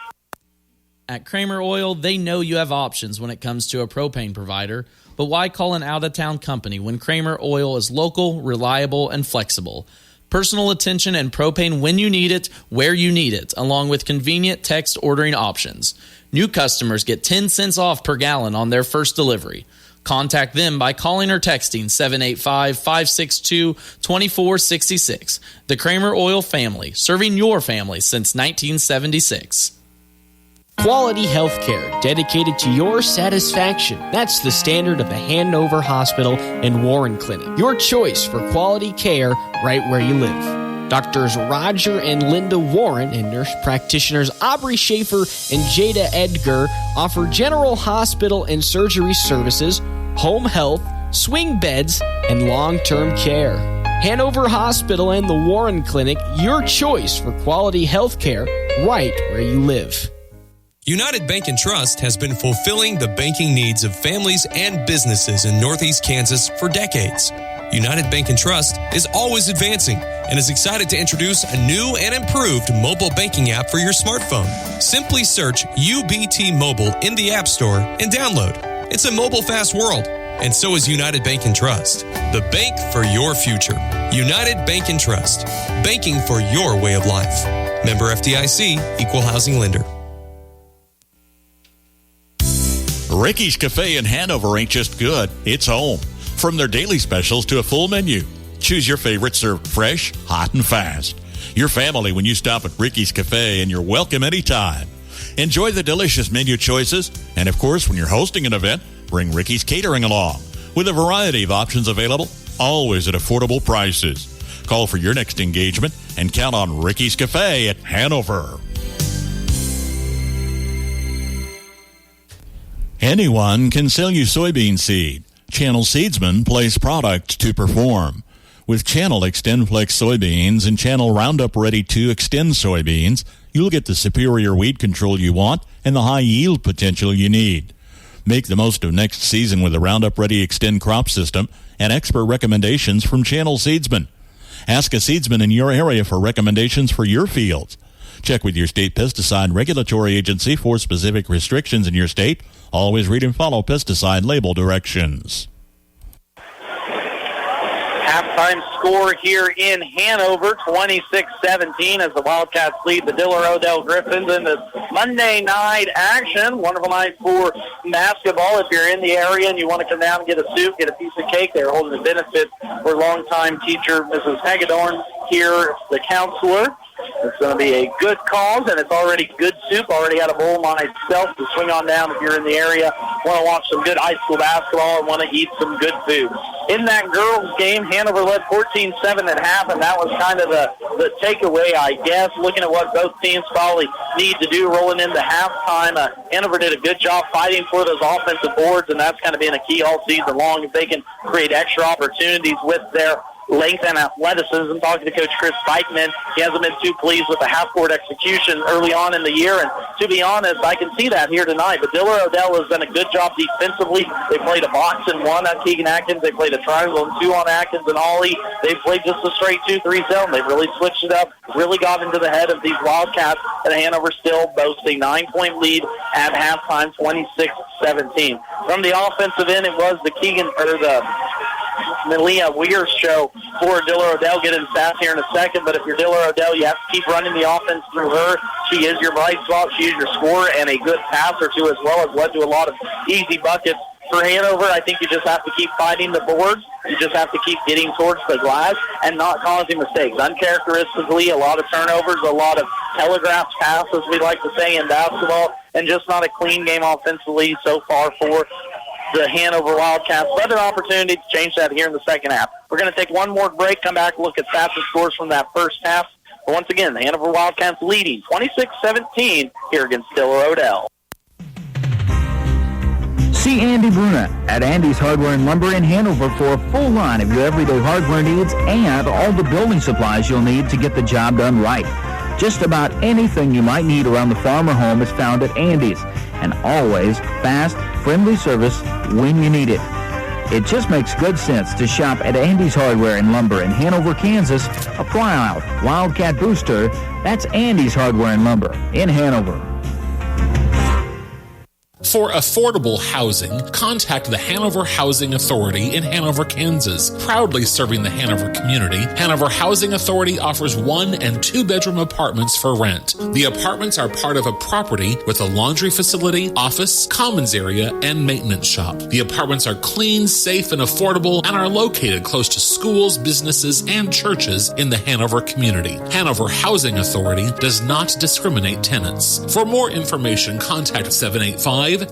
At Kramer Oil, they know you have options when it comes to a propane provider, but why call an out-of-town company when Kramer Oil is local, reliable, and flexible? Personal attention and propane when you need it, where you need it, along with convenient text ordering options. New customers get 10 cents off per gallon on their first delivery. Contact them by calling or texting 785-562-2466. The Kramer Oil family, serving your family since 1976. Quality health care dedicated to your satisfaction. That's the standard of the Hanover Hospital and Warren Clinic. Your choice for quality care right where you live. Doctors Roger and Linda Warren and nurse practitioners Aubrey Schaefer and Jada Edgar offer general hospital and surgery services, home health, swing beds, and long-term care. Hanover Hospital and the Warren Clinic, your choice for quality health care right where you live. United Bank and Trust has been fulfilling the banking needs of families and businesses in Northeast Kansas for decades. United Bank and Trust is always advancing and is excited to introduce a new and improved mobile banking app for your smartphone. Simply search UBT Mobile in the App Store and download. It's a mobile-fast world, and so is United Bank and Trust, the bank for your future. United Bank and Trust, banking for your way of life. Member FDIC, Equal Housing Lender. Ricky's Cafe in Hanover ain't just good, it's home. From their daily specials to a full menu, choose your favorite served fresh, hot, and fast. Your family when you stop at Ricky's Cafe, and you're welcome anytime. Enjoy the delicious menu choices, and of course, when you're hosting an event, bring Ricky's Catering along. With a variety of options available, always at affordable prices. Call for your next engagement and count on Ricky's Cafe at Hanover. Anyone can sell you soybean seed. Channel Seedsman place product to perform. With Channel XtendFlex soybeans and Channel Roundup Ready 2 Extend soybeans, you'll get the superior weed control you want and the high yield potential you need. Make the most of next season with the Roundup Ready Extend crop system and expert recommendations from Channel Seedsman. Ask a seedsman in your area for recommendations for your fields. Check with your state pesticide regulatory agency for specific restrictions in your state. Always read and follow pesticide label directions. Halftime score here in Hanover, 26-17 as the Wildcats lead the Diller-Odell Griffins in this Monday night action. Wonderful night for basketball. If you're in the area and you want to come down and get a soup, get a piece of cake, they're holding a benefit for longtime teacher Mrs. Hagedorn here, the counselor. It's going to be a good cause, and it's already good soup. Already had a bowl myself to swing on down if you're in the area. Want to watch some good high school basketball and want to eat some good food. In that girls' game, Hanover led 14-7 at half, and that was kind of the takeaway, I guess, looking at what both teams probably need to do rolling into halftime. Hanover did a good job fighting for those offensive boards, and that's kind of been a key all season long. If they can create extra opportunities with their length and athleticism. Talking to Coach Chris Spikeman, he hasn't been too pleased with the half-court execution early on in the year, and to be honest, I can see that here tonight. But Diller-Odell has done a good job defensively. They played a box and one on Keegan Atkins. They played a triangle and two on Atkins and Ollie. They played just a straight 2-3 zone. They've really switched it up, really got into the head of these Wildcats, and Hanover still boasts a 9-point lead at halftime, 26-17. From the offensive end, it was the Malia Weir show for Diller-Odell. Get in stats here in a second, but if you're Diller-Odell, you have to keep running the offense through her. She is your bright spot. She is your scorer and a good passer, too, as well, has led to a lot of easy buckets for Hanover. I think you just have to keep fighting the boards. You just have to keep getting towards the glass and not causing mistakes. Uncharacteristically, a lot of turnovers, a lot of telegraphed passes, we like to say, in basketball, and just not a clean game offensively so far for the Hanover Wildcats. Another opportunity to change that here in the second half. We're going to take one more break, come back, look at stats and scores from that first half. But once again, the Hanover Wildcats leading 26-17 here against Diller-Odell. See Andy Bruna at Andy's Hardware and Lumber in Hanover for a full line of your everyday hardware needs and all the building supplies you'll need to get the job done right. Just about anything you might need around the farm or home is found at Andy's, and always fast, friendly service when you need it. It just makes good sense to shop at Andy's Hardware and Lumber in Hanover, Kansas, a proud Wildcat booster. That's Andy's Hardware and Lumber in Hanover. For affordable housing, contact the Hanover Housing Authority in Hanover, Kansas. Proudly serving the Hanover community, Hanover Housing Authority offers 1- and 2-bedroom apartments for rent. The apartments are part of a property with a laundry facility, office, commons area, and maintenance shop. The apartments are clean, safe, and affordable and are located close to schools, businesses, and churches in the Hanover community. Hanover Housing Authority does not discriminate tenants. For more information, contact 785-337-2692.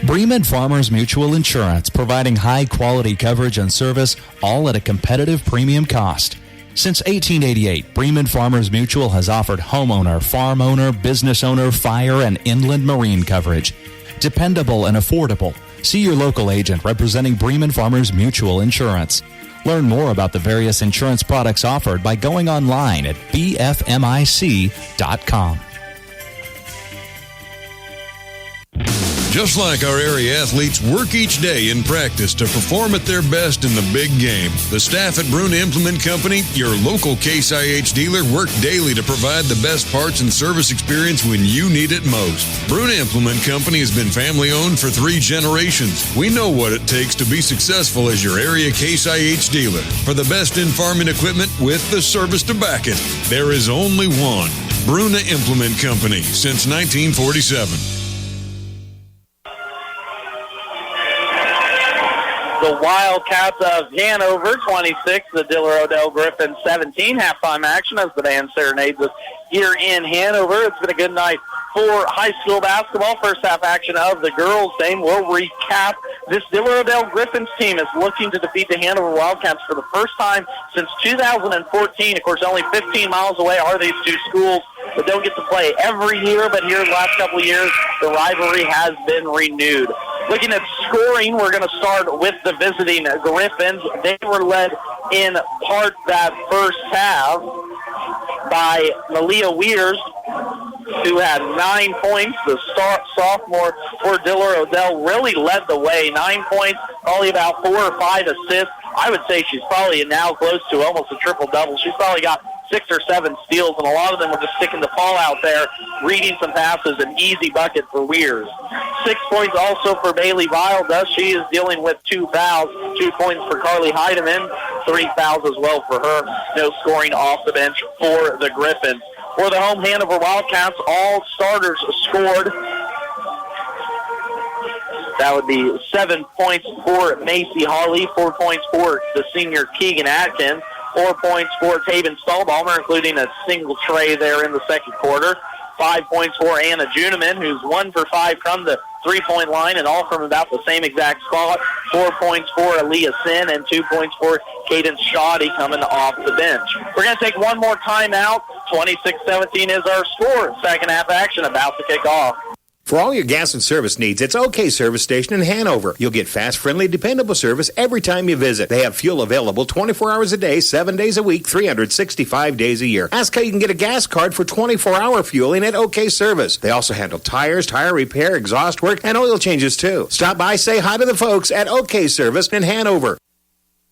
Bremen Farmers Mutual Insurance, providing high-quality coverage and service, all at a competitive premium cost. Since 1888, Bremen Farmers Mutual has offered homeowner, farm owner, business owner, fire, and inland marine coverage. Dependable and affordable. See your local agent representing Bremen Farmers Mutual Insurance. Learn more about the various insurance products offered by going online at bfmic.com. Just like our area athletes work each day in practice to perform at their best in the big game, the staff at Bruna Implement Company, your local Case IH dealer, work daily to provide the best parts and service experience when you need it most. Bruna Implement Company has been family-owned for 3 generations. We know what it takes to be successful as your area Case IH dealer. For the best in farming equipment with the service to back it, there is only one. Bruna Implement Company, since 1947. The Wildcats of Hanover 26, the Diller-Odell Griffins 17. Halftime action as the band serenades us here in Hanover. It's been a good night for high school basketball. First half action of the girls' game. We'll recap. This Diller-Odell Griffins team is looking to defeat the Hanover Wildcats for the first time since 2014. Of course, only 15 miles away are these two schools, but don't get to play every year. But here in the last couple of years, the rivalry has been renewed. Looking at scoring, we're going to start with the visiting Griffins. They were led in part that first half by Malia Weirs, who had 9 points. The sophomore for Diller-Odell really led the way. 9 points, only about 4 or 5 assists. I would say she's probably now close to almost a triple-double. She's probably got 6 or 7 steals, and a lot of them were just sticking the ball out there, reading some passes, an easy bucket for Weirs. 6 points also for Bailey Vilda. She is dealing with 2 fouls. 2 points for Carly Heidemann, 3 fouls as well for her. No scoring off the bench for the Griffins. For the home Hanover Wildcats, all starters scored. That would be 7 points for Macy Hawley, 4 points for the senior Keegan Atkins, 4 points for Taven Stahlbalmer, including a single tray there in the second quarter. 5 points for Anna Juneman, who's 1 for 5 from the three-point line, and all from about the same exact spot. 4 points for Aaliyah Sin, and 2 points for Cadence Shoddy coming off the bench. We're going to take one more timeout. 26-17 is our score. Second half action about to kick off. For all your gas and service needs, it's OK Service Station in Hanover. You'll get fast, friendly, dependable service every time you visit. They have fuel available 24 hours a day, 7 days a week, 365 days a year. Ask how you can get a gas card for 24-hour fueling at OK Service. They also handle tires, tire repair, exhaust work, and oil changes too. Stop by, say hi to the folks at OK Service in Hanover.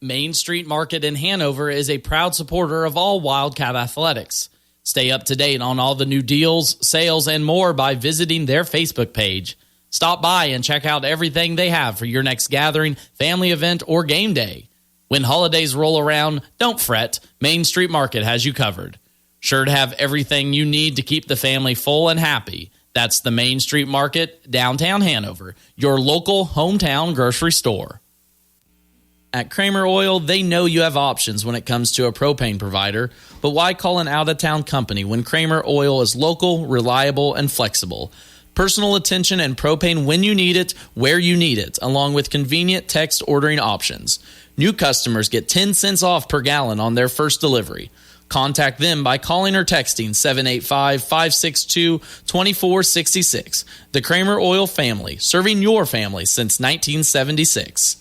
Main Street Market in Hanover is a proud supporter of all Wildcat athletics. Stay up to date on all the new deals, sales, and more by visiting their Facebook page. Stop by and check out everything they have for your next gathering, family event, or game day. When holidays roll around, don't fret. Main Street Market has you covered. Sure to have everything you need to keep the family full and happy. That's the Main Street Market, downtown Hanover, your local hometown grocery store. At Kramer Oil, they know you have options when it comes to a propane provider, but why call an out-of-town company when Kramer Oil is local, reliable, and flexible? Personal attention and propane when you need it, where you need it, along with convenient text ordering options. New customers get 10 cents off per gallon on their first delivery. Contact them by calling or texting 785-562-2466. The Kramer Oil family, serving your family since 1976.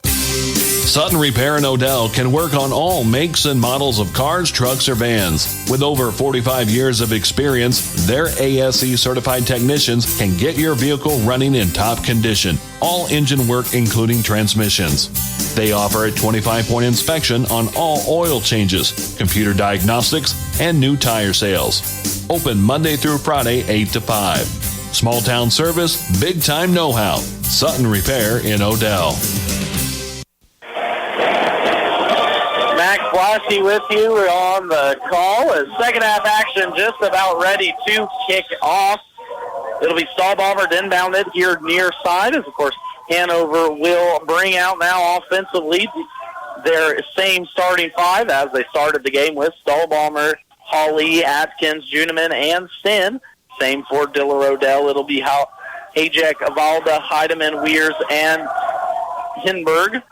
Sutton Repair in Odell can work on all makes and models of cars, trucks, or vans. With over 45 years of experience, their ASE certified technicians can get your vehicle running in top condition. All engine work, including transmissions. They offer a 25-point inspection on all oil changes, computer diagnostics, and new tire sales. Open Monday through Friday, 8 to 5. Small town service, big time know-how. Sutton Repair in Odell. Flashy with you. We're on the call as second half action just about ready to kick off. It'll be Stahlbomber inbounded here near side as, of course, Hanover will bring out now offensively their same starting five as they started the game with Stahlbomber, Hawley, Atkins, Juneman, and Sin. Same for Diller-Odell. It'll be Hajek, Avalda, Heidemann, Weirs, and Hinberg.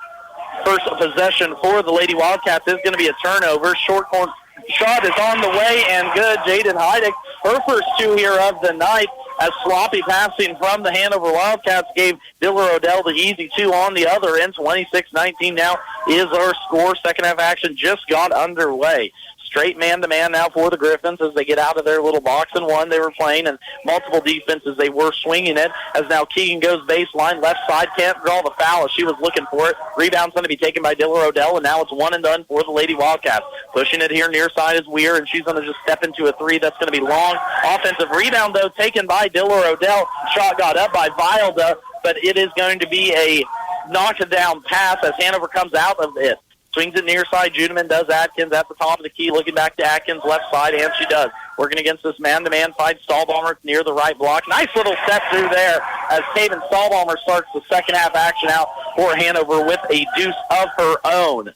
First possession for the Lady Wildcats is going to be a turnover. Short corner shot is on the way and good. Jaden Heideck, her first two here of the night, as sloppy passing from the Hanover Wildcats gave Diller-Odell the easy two on the other end. 26-19 now is our score. Second half action just got underway. Straight man-to-man now for the Griffins as they get out of their little box and one they were playing, and multiple defenses they were swinging it, as now Keegan goes baseline, left side, can't draw the foul as she was looking for it. Rebound's going to be taken by Diller-Odell, and now it's one and done for the Lady Wildcats. Pushing it here near side is Weir, and she's going to just step into a three that's going to be long. Offensive rebound, though, taken by Diller-Odell. Shot got up by Vilda, but it is going to be a knock-down pass as Hanover comes out of it. Swings it near side. Juneman does Atkins at the top of the key, looking back to Atkins left side, and she does. Working against this man-to-man fight. Stahlbomber near the right block. Nice little step through there as Taven Stahlbomber starts the second half action out for Hanover with a deuce of her own.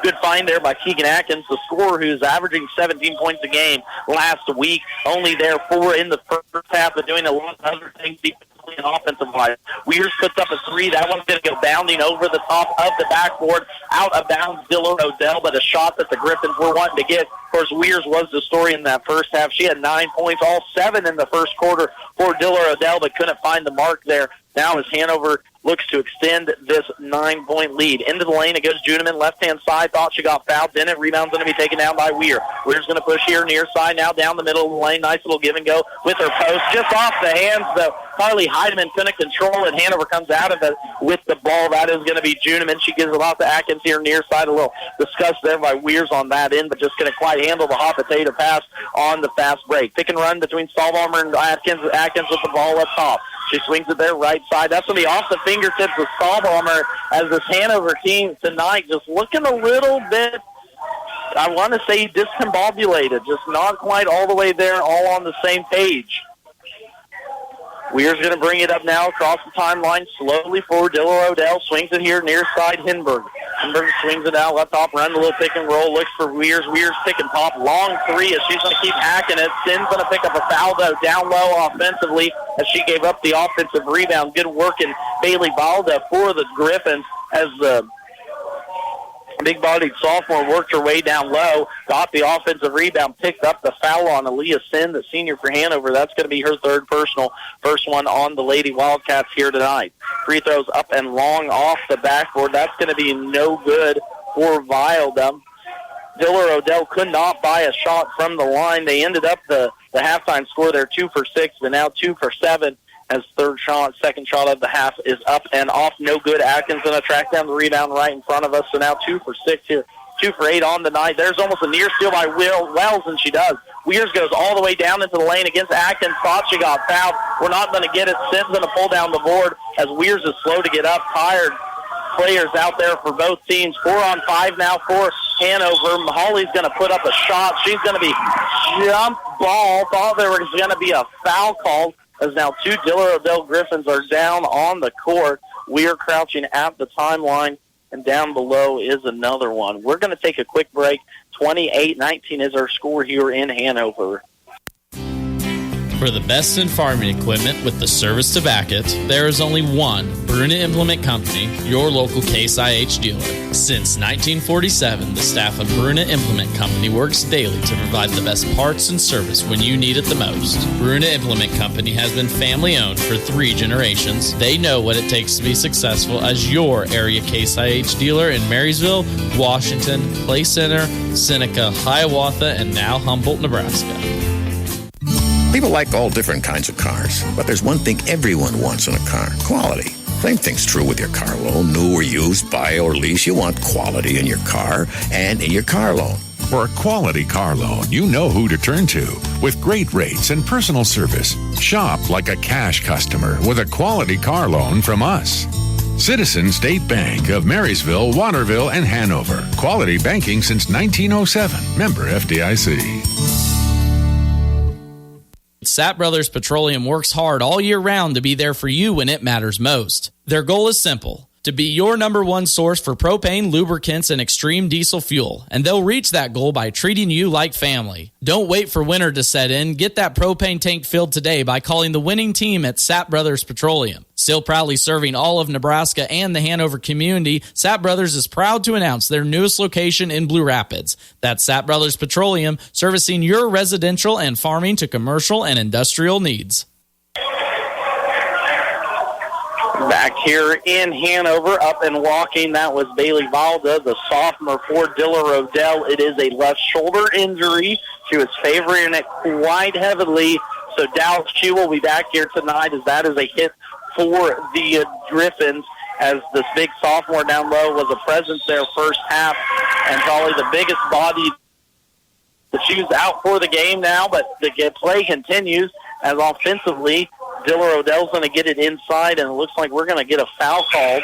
Good find there by Keegan Atkins, the scorer who's averaging 17 points a game last week. Only there 4 in the first half, but doing a lot of other things defensively and offensive-wise. Weirs puts up a three. That one's going to go bounding over the top of the backboard, out of bounds Diller-Odell, but a shot that the Griffins were wanting to get. Of course, Weirs was the story in that first half. She had 9 points, all 7 in the first quarter for Diller-Odell, but couldn't find the mark there. Now as Hanover looks to extend this 9-point lead. Into the lane, it goes Juneman, left-hand side. Thought she got fouled. Didn't. Rebound's going to be taken down by Weir. Weir's going to push here near side, now down the middle of the lane. Nice little give and go with her post. Just off the hands, though. Carly Heidemann couldn't control it. Hanover comes out of it with the ball. That is going to be Juneman. She gives it off to Atkins here near side. A little disgust there by Weirs on that end, but just couldn't quite handle the hot potato pass on the fast break. Pick and run between Stahlbomber and Atkins. Atkins with the ball up top. She swings it there right side. That's going to be off the fingertips of Stahlbomber as this Hanover team tonight just looking a little bit, I want to say, discombobulated. Just not quite all the way there, all on the same page. Weir's going to bring it up now across the timeline slowly for Diller-Odell. Swings it here near side Hinberg. Hinberg swings it out left top, run a little pick and roll, looks for Weirs. Weirs pick and pop, long three as she's going to keep hacking it. Sin's going to pick up a foul, though, down low offensively as she gave up the offensive rebound. Good work in Bailey Balda for the Griffins as the big-bodied sophomore worked her way down low, got the offensive rebound, picked up the foul on Aaliyah Sin, the senior for Hanover. That's going to be her third personal, first one on the Lady Wildcats here tonight. Free throws up and long off the backboard. That's going to be no good for Vilda. Diller-Odell could not buy a shot from the line. They ended up the halftime score there 2 for 6, but now 2 for 7. As second shot of the half is up and off. No good. Atkins going to track down the rebound right in front of us. So now 2 for 6 here. 2 for 8 on the night. There's almost a near steal by Wells, and she does. Weirs goes all the way down into the lane against Atkins. Thought she got fouled. We're not going to get it. Sim's going to pull down the board as Weirs is slow to get up. Tired players out there for both teams. 4 on 5 now for Hanover. Holly's going to put up a shot. She's going to be jump ball. Thought there was going to be a foul called, as now 2 Diller-Odell Griffins are down on the court. We are crouching at the timeline, and down below is another one. We're going to take a quick break. 28-19 is our score here in Hanover. For the best in farming equipment with the service to back it, there is only one Bruna Implement Company, your local Case IH dealer. Since 1947, the staff of Bruna Implement Company works daily to provide the best parts and service when you need it the most. Bruna Implement Company has been family-owned for 3 generations. They know what it takes to be successful as your area Case IH dealer in Marysville, Washington, Clay Center, Seneca, Hiawatha, and now Humboldt, Nebraska. People like all different kinds of cars, but there's one thing everyone wants in a car: quality. Same thing's true with your car loan. New or used, buy or lease, you want quality in your car and in your car loan. For a quality car loan, you know who to turn to. With great rates and personal service, shop like a cash customer with a quality car loan from us. Citizen State Bank of Marysville, Waterville, and Hanover. Quality banking since 1907. Member FDIC. Sapp Brothers Petroleum works hard all year round to be there for you when it matters most. Their goal is simple: to be your number one source for propane, lubricants, and extreme diesel fuel. And they'll reach that goal by treating you like family. Don't wait for winter to set in. Get that propane tank filled today by calling the winning team at Sapp Brothers Petroleum. Still proudly serving all of Nebraska and the Hanover community, Sapp Brothers is proud to announce their newest location in Blue Rapids. That's Sapp Brothers Petroleum, servicing your residential and farming to commercial and industrial needs. Back here in Hanover, up and walking, that was Bailey Valda, the sophomore for Diller-Odell. It is a left shoulder injury. She was favoring it quite heavily. So Dallas, she will be back here tonight, as that is a hit for the Griffins, as this big sophomore down low was a presence there first half, and probably the biggest body. She was out for the game now, but the play continues as offensively Diller-Odell's going to get it inside, and it looks like we're going to get a foul called.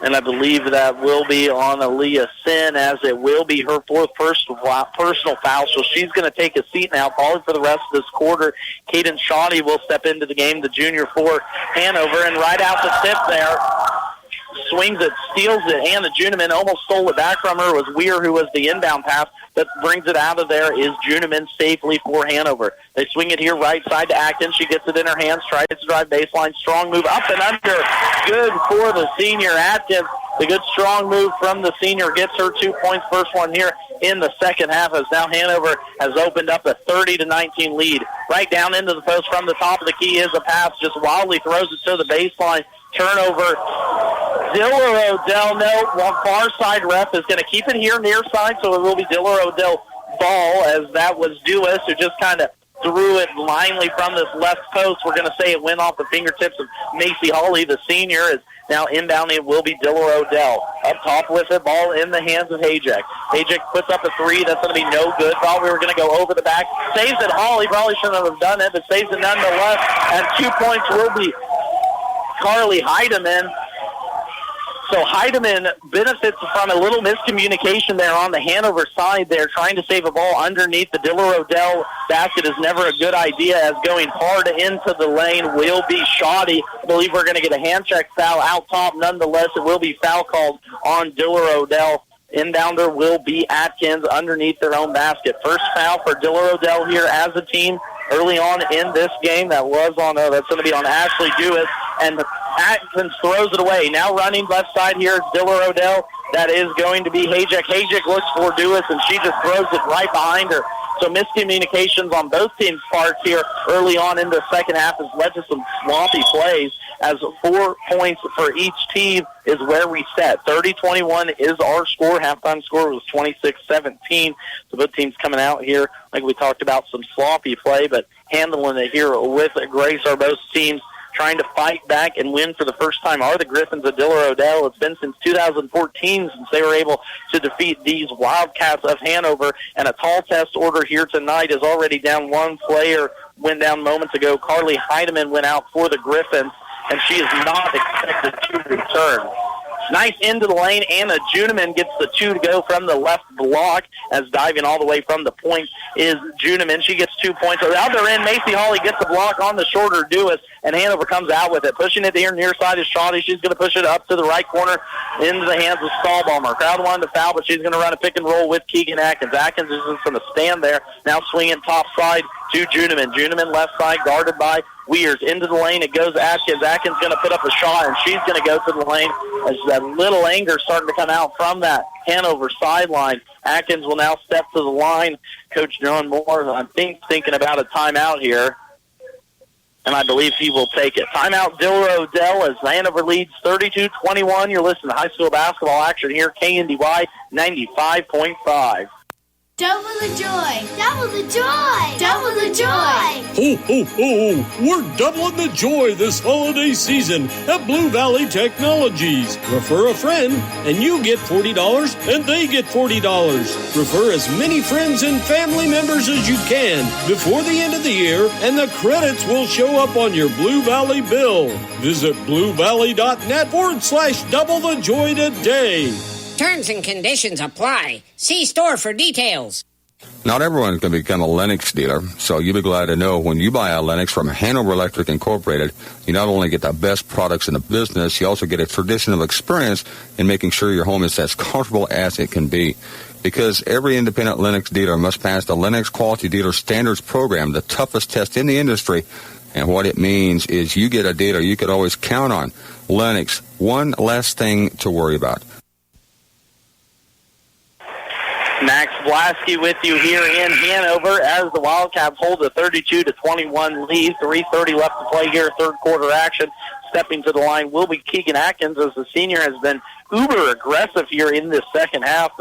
And I believe that will be on Aaliyah Sin, as it will be her fourth personal foul. So she's going to take a seat now, probably for the rest of this quarter. Caden Shoddy will step into the game, the junior for Hanover, and right out the tip there. Swings it, steals it, and the Juneman almost stole it back from her. It was Weir who was the inbound pass, but brings it out of there is Juneman safely for Hanover. They swing it here right side to Atkins. She gets it in her hands, tries to drive baseline. Strong move up and under. Good for the senior Atkins. The good strong move from the senior gets her 2 points. First one here in the second half, as now Hanover has opened up a 30-19 lead. Right down into the post from the top of the key is a pass. Just wildly throws it to the baseline. Turnover. Diller-Odell, no, far side ref is going to keep it here near side, so it will be Diller-Odell ball, as that was Duas, who just kind of threw it blindly from this left post. We're going to say it went off the fingertips of Macy Hawley, the senior, is now inbounding. It will be Diller-Odell. Up top with it, ball in the hands of Hajek. Hajek puts up a three. That's going to be no good. Thought we were going to go over the back. Saves it. Hawley probably shouldn't have done it, but saves it nonetheless. And 2 points will be Carly Heidemann. So Heidemann benefits from a little miscommunication there on the Hanover side there, trying to save a ball underneath the Diller-Odell basket is never a good idea, as going hard into the lane will be Shoddy. I believe we're going to get a hand check foul out top. Nonetheless, it will be foul called on Diller-Odell. Inbounder will be Atkins underneath their own basket. First foul for Diller-Odell here as a team early on in this game. That was on, that's going to be on Ashley Dewitt, and Atkins throws it away. Now running left side here is Diller-Odell. That is going to be Hajek. Hajek looks for Dewitt, and she just throws it right behind her. So miscommunications on both teams' parts here early on in the second half has led to some swampy plays, as 4 points for each team is where we set. 30-21 is our score. Halftime score was 26-17. So both teams coming out here, like we talked about, some sloppy play, but handling it here with grace are both teams trying to fight back and win for the first time are the Griffins of Diller-Odell. It's been since 2014 since they were able to defeat these Wildcats of Hanover, and a tall test order here tonight is already down one player, went down moments ago. Carly Heidemann went out for the Griffins, and she is not expected to return. Nice into the lane. Anna Juneman gets the 2 to go from the left block, as diving all the way from the point is Juneman. She gets 2 points. On the other end, Macy Hawley gets the block on the shorter Dewis, and Hanover comes out with it. Pushing it here near side is Shoddy. She's going to push it up to the right corner into the hands of Stahlbaumer. Crowd wanted to foul, but she's going to run a pick and roll with Keegan Atkins. Atkins is just going to stand there, now swinging top side to Juneman. Juneman left side, guarded by Weirs. Into the lane, it goes Atkins. Atkins going to put up a shot, and she's going to go to the lane as that little anger starting to come out from that Hanover sideline. Atkins will now step to the line. Coach John Moore, I think, thinking about a timeout here, and I believe he will take it. Timeout, Diller-Odell, as Hanover leads 32-21. You're listening to high school basketball action here, KNDY 95.5. Double the joy! Double the joy! Double the joy! Ho, ho, ho! We're doubling the joy this holiday season at Blue Valley Technologies. Refer a friend, and you get $40, and they get $40. Refer as many friends and family members as you can before the end of the year, and the credits will show up on your Blue Valley bill. Visit bluevalley.net/double the joy today. Terms and conditions apply. See store for details. Not everyone can become a Lennox dealer, so you'll be glad to know when you buy a Lennox from Hanover Electric Incorporated, you not only get the best products in the business, you also get a traditional experience in making sure your home is as comfortable as it can be. Because every independent Lennox dealer must pass the Lennox Quality Dealer Standards Program, the toughest test in the industry. And what it means is you get a dealer you could always count on. Lennox, one less thing to worry about. Max Blasky with you here in Hanover as the Wildcats hold a 32-21 lead. 3:30 left to play here, third quarter action. Stepping to the line will be Keegan Atkins, as the senior has been uber aggressive here in this second half.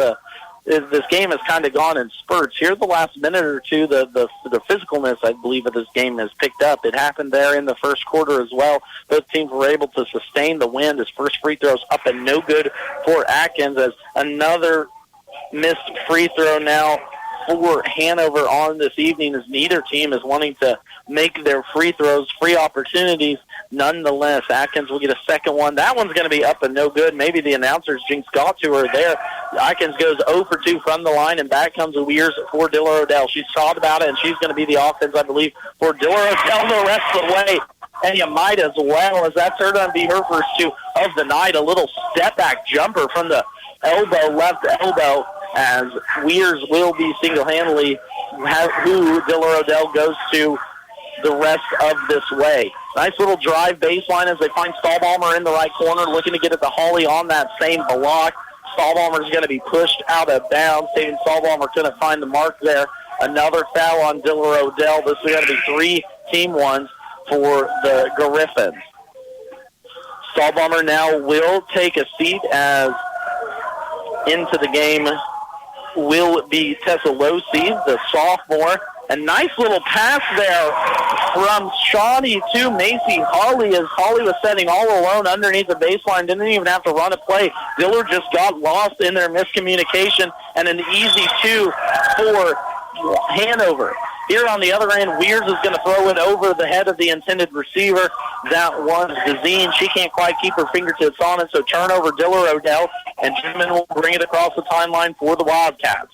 This game has kind of gone in spurts. Here the last minute or two, the physicalness, I believe, of this game has picked up. It happened there in the first quarter as well. Both teams were able to sustain the win. His first free throws up and no good for Atkins, as another missed free throw now for Hanover on this evening, as neither team is wanting to make their free throws free opportunities. Nonetheless, Atkins will get a second one. That one's going to be up and no good. Maybe the announcer's jinx got to her there. Atkins goes 0 for 2 from the line, and back comes Weirs for Diller-Odell. She's thought about it, and she's going to be the offense, I believe, for Diller-Odell the rest of the way. And you might as well, as that's her going to be her first 2 of the night. A little step-back jumper from the elbow, left elbow, as Weirs will be single-handedly who Diller-Odell goes to the rest of this way. Nice little drive baseline as they find Stahlbaumer in the right corner, looking to get it to Hawley on that same block. Stahlbaumer's going to be pushed out of bounds. David Stahlbaumer couldn't find the mark there. Another foul on Diller-Odell. This is going to be 3 team ones for the Griffins. Stahlbaumer now will take a seat, as into the game will be Tessa Losey, the sophomore. A nice little pass there from Shawnee to Macy Hawley, as Hawley was setting all alone underneath the baseline, didn't even have to run a play. Diller just got lost in their miscommunication, and an easy 2 for Hanover. Here on the other end, Weirs is going to throw it over the head of the intended receiver. That was Dezine. She can't quite keep her fingertips on it, so turnover Diller-Odell, and Jimman will bring it across the timeline for the Wildcats.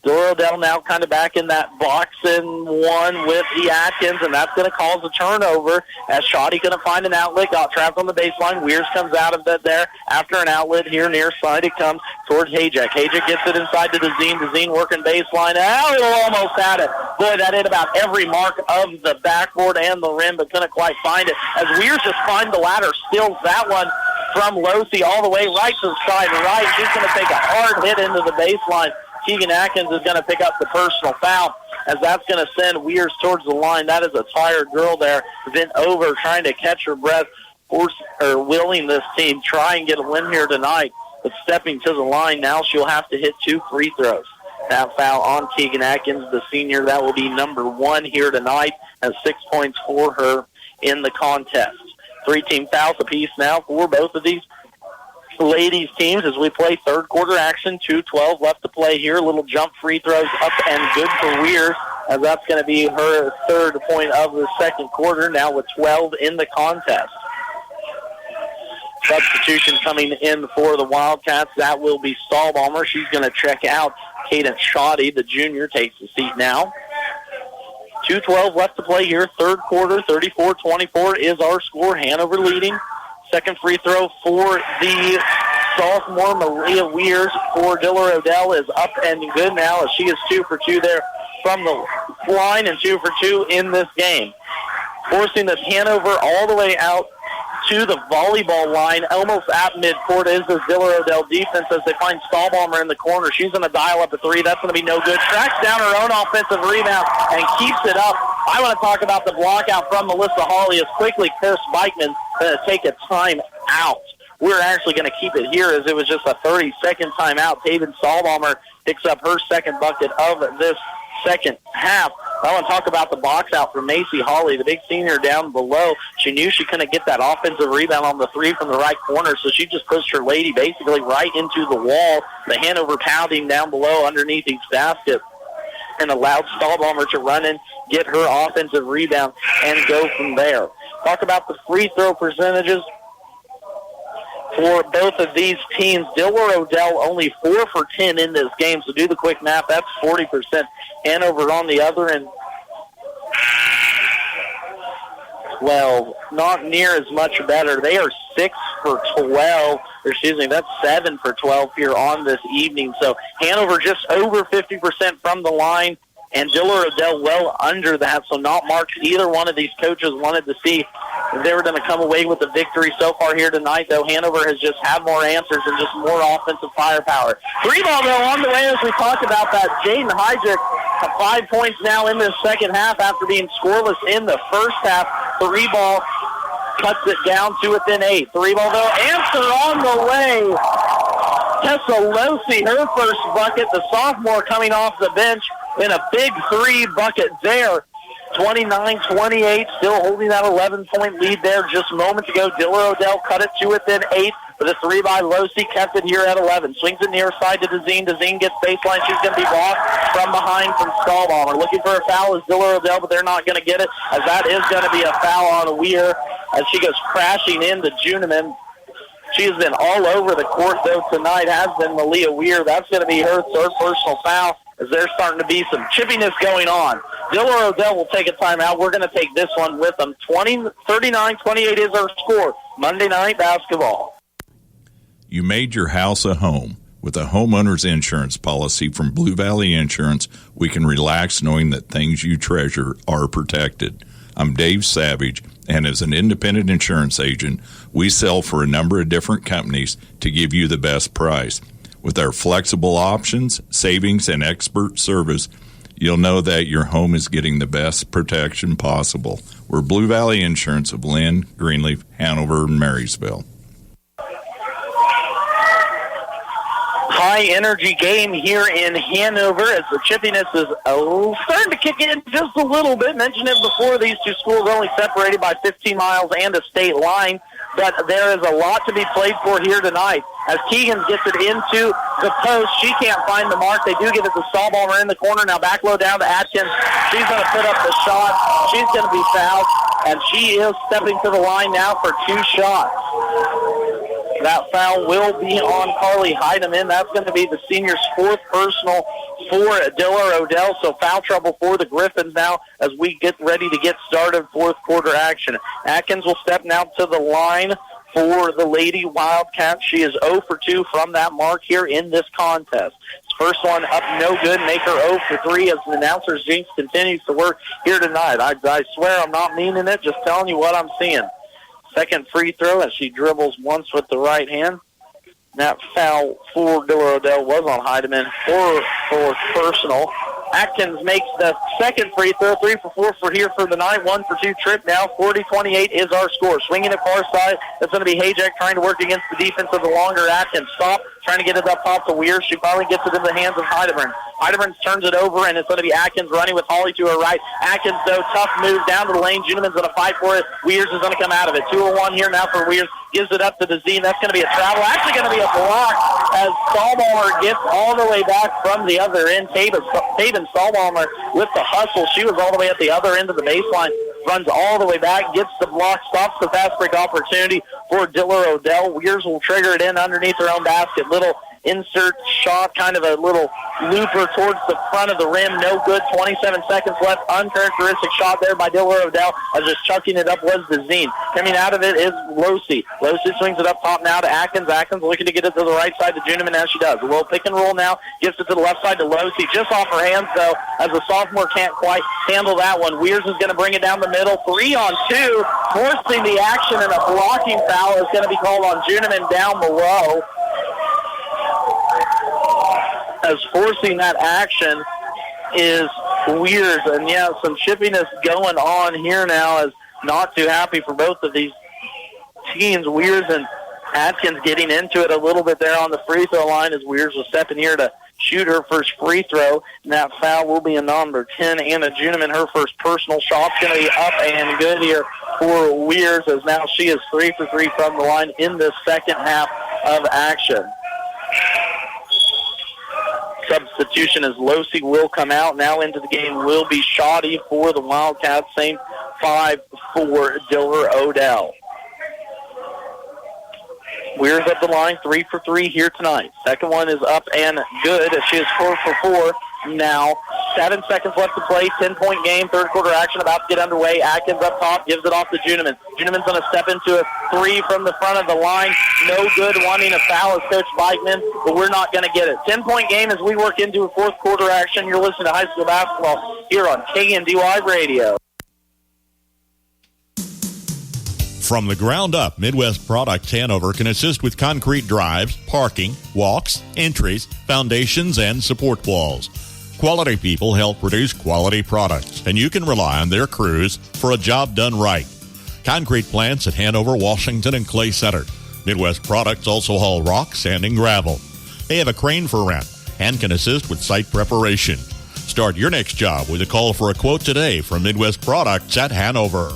Diller-Odell now kind of back in that box and one with the Atkins, and that's going to cause a turnover, as Shoddy going to find an outlet, got trapped on the baseline. Weirs comes out of that there after an outlet here near side. It comes towards Hajek. Hajek gets it inside to Dezine. Dezine working baseline. It'll almost had it. Boy, that hit about every mark of the backboard and the rim, but couldn't quite find it. As Weirs just climbed the ladder, steals that one from Losey all the way right to the side right. She's going to take a hard hit into the baseline. Keegan Atkins is going to pick up the personal foul, as that's going to send Weirs towards the line. That is a tired girl there, bent over trying to catch her breath, willing this team try and get a win here tonight. But stepping to the line now, she'll have to hit 2 free throws. That foul on Keegan Atkins, the senior, that will be number 1 here tonight, has 6 points for her in the contest. 3 team fouls apiece now for both of these ladies teams as we play third quarter action. 2:12 left to play here. Little jump free throws up and good for Weirs, as that's going to be her third point of the second quarter, now with 12 in the contest. Substitution coming in for the Wildcats. That will be Stahlbaumer. She's going to check out. Cadence Shoddy, the junior, takes the seat now. 2:12 left to play here. Third quarter, 34-24 is our score. Hanover leading. Second free throw for the sophomore, Malia Weirs, for Diller-Odell is up and good now as she is 2 for 2 there from the line and 2 for 2 in this game. Forcing this Hanover all the way out to the volleyball line, almost at midcourt is this Diller-Odell defense as they find Stahlbaumer in the corner. She's going to dial up a three. That's going to be no good. Tracks down her own offensive rebound and keeps it up. I want to talk about the block out from Melissa Hawley as quickly Chris Bikeman going to take a time out. We're actually going to keep it here as it was just a 30-second timeout. Taven Stahlbaumer picks up her second bucket of this second half. I want to talk about the box out from Macy Hawley, the big senior down below. She knew she couldn't get that offensive rebound on the three from the right corner, so she just pushed her lady basically right into the wall. The Hanover pounding down below underneath each basket and allowed Stahlbaumer to run in, get her offensive rebound, and go from there. Talk about the free throw percentages for both of these teams. Diller-Odell only 4 for 10 in this game, so do the quick math. That's 40%. Hanover on the other end, 12. Not near as much better. They are 6 for 12. That's 7 for 12 here on this evening. So Hanover just over 50% from the line, and Diller-Odell well under that, so not marks either one of these coaches wanted to see if they were going to come away with the victory so far here tonight, though. Hanover has just had more answers and just more offensive firepower. Three ball, though, on the way as we talked about that. Jaden Heidrich, 5 points now in the second half after being scoreless in the first half. Three ball cuts it down to within 8. Three ball, though, answer on the way. Tessa Losi, her first bucket, the sophomore coming off the bench in a big 3 bucket there. 29-28, still holding that 11-point lead there just moments ago. Diller-Odell cut it to within 8 with a 3 by Losi, kept it here at 11. Swings it near side to Dezine. Dezine gets baseline. She's going to be blocked from behind from Stahlbaumer. Looking for a foul is Diller-Odell, but they're not going to get it, as that is going to be a foul on Weir as she goes crashing into Juneman. She has been all over the court, though, tonight, has been Malia Weir. That's going to be her third personal foul, as there's starting to be some chippiness going on. Diller-Odell will take a timeout. We're going to take this one with them. 39-28 is our score. Monday night basketball. You made your house a home. With a homeowner's insurance policy from Blue Valley Insurance, we can relax knowing that things you treasure are protected. I'm Dave Savage, and as an independent insurance agent, we sell for a number of different companies to give you the best price. With our flexible options, savings, and expert service, you'll know that your home is getting the best protection possible. We're Blue Valley Insurance of Lynn, Greenleaf, Hanover, and Marysville. High-energy game here in Hanover as the chippiness is starting to kick in just a little bit. Mentioned it before, these two schools only separated by 15 miles and a state line, but there is a lot to be played for here tonight. As Keegan gets it into the post, she can't find the mark. They do give it to Stahlbaumer in the corner. Now back low down to Atkins. She's going to put up the shot. She's going to be fouled, and she is stepping to the line now for 2 shots. That foul will be on Carly Heidemann. That's going to be the senior's 4th personal for Diller-Odell. So foul trouble for the Griffins now as we get ready to get started fourth quarter action. Atkins will step now to the line for the Lady Wildcats. She is 0 for 2 from that mark here in this contest. First one up, no good. Make her 0 for 3 as the announcer's jinx continues to work here tonight. I swear I'm not meaning it, just telling you what I'm seeing. Second free throw as she dribbles once with the right hand. That foul for Diller-Odell was on Heidemann for personal. Atkins makes the second free throw, 3 for 4 for here for the night, 1 for 2 trip now. 40-28 is our score. Swinging it far side, that's going to be Hayjack trying to work against the defense of the longer Atkins. Stop, trying to get it up top to Weir. She finally gets it in the hands of Heidemann. Heidemann turns it over, and it's going to be Atkins running with Hawley to her right. Atkins, though, tough move down to the lane. Juneman's going to fight for it. Weirs is going to come out of it. 2-1 here now for Weirs. Gives it up to Dezine. That's going to be a travel. Actually going to be a block as Stahlbaumer gets all the way back from the other end. Taven Stahlbaumer with the hustle. She was all the way at the other end of the baseline. runs all the way back, gets the block, stops the fast break opportunity for Diller-Odell. Weirs will trigger it in underneath her own basket. Little insert shot, kind of a little looper towards the front of the rim. No good. 27 seconds left. Uncharacteristic shot there by Diller-Odell. Just chucking it up was the Zine. Coming out of it is Losey. Losey swings it up top now to Atkins. Atkins looking to get it to the right side to Juneman as she does. A little pick and roll now. Gets it to the left side to Losey. Just off her hands, though, as the sophomore can't quite handle that one. Weirs is going to bring it down the middle. 3-on-2. Forcing the action, and a blocking foul is going to be called on Juneman down below. As forcing that action is Weirs, and yeah, some chippiness going on here now, as not too happy for both of these teams. Weirs and Atkins getting into it a little bit there on the free throw line, as Weirs was stepping here to shoot her first free throw, and that foul will be a number 10. Anna Juneman, her first personal shot's going to be up and good here for Weirs, as now she is 3 for 3 from the line in the second half of action. Substitution as Losey will come out. Now into the game will be Shoddy for the Wildcats. Same 5 for Diller-Odell. Weirs up the line, 3 for 3 here tonight. Second one is up and good. She is 4 for 4 now. 7 seconds left to play. 10-point game. Third quarter action about to get underway. Atkins up top, gives it off to Juneman. Juneman's going to step into a 3 from the front of the line. No good. Wanting a foul is Coach Bikeman, but we're not going to get it. 10-point game as we work into a fourth quarter action. You're listening to high school basketball here on KNDY Radio. From the ground up, Midwest Products Hanover can assist with concrete drives, parking, walks, entries, foundations, and support walls. Quality people help produce quality products, and you can rely on their crews for a job done right. Concrete plants at Hanover, Washington, and Clay Center. Midwest Products also haul rock, sand, and gravel. They have a crane for rent and can assist with site preparation. Start your next job with a call for a quote today from Midwest Products at Hanover.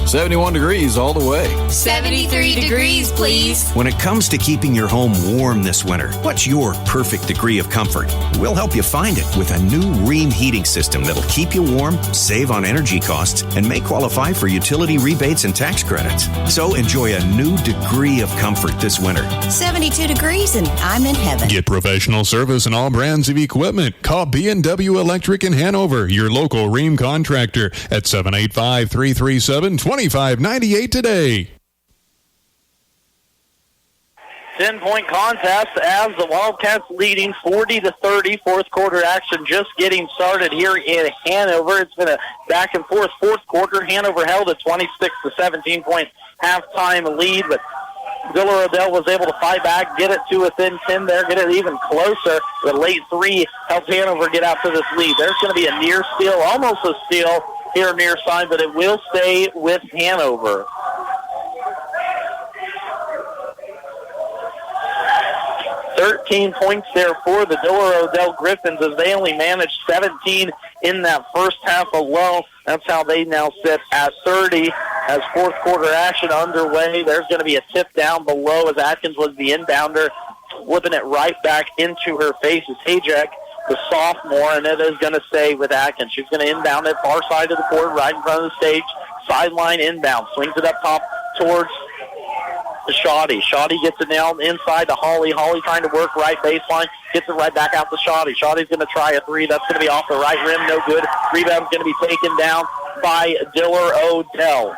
71 degrees all the way. 73 degrees, please. When it comes to keeping your home warm this winter, what's your perfect degree of comfort? We'll help you find it with a new Rheem heating system that'll keep you warm, save on energy costs, and may qualify for utility rebates and tax credits. So enjoy a new degree of comfort this winter. 72 degrees and I'm in heaven. Get professional service in all brands of equipment. Call B&W Electric in Hanover, your local Rheem contractor, at 785-337-2598 today. 10-point contest as the Wildcats leading 40-30. Fourth quarter action just getting started here in Hanover. It's been a back and forth fourth quarter. Hanover held a 26-17 point halftime lead, but Diller-Odell was able to fight back, get it to within 10 there, get it even closer. The late 3 helped Hanover get out to this lead. There's going to be a near steal, almost a steal here near side, but it will stay with Hanover. $13 points there for the Diller-Odell Griffins, as they only managed 17 in that first half alone. That's how they now sit at 30 as fourth quarter action underway. There's going to be a tip down below as Atkins was the inbounder, flipping it right back into her face as Hajek, the sophomore, and it is going to stay with Atkins. She's going to inbound it far side of the court, right in front of the stage. Sideline inbound. Swings it up top towards the Shoddy. Shoddy gets it now inside to Holly. Holly trying to work right baseline. Gets it right back out to Shoddy. Shoddy's going to try a 3. That's going to be off the right rim. No good. Rebound's going to be taken down by Diller-Odell.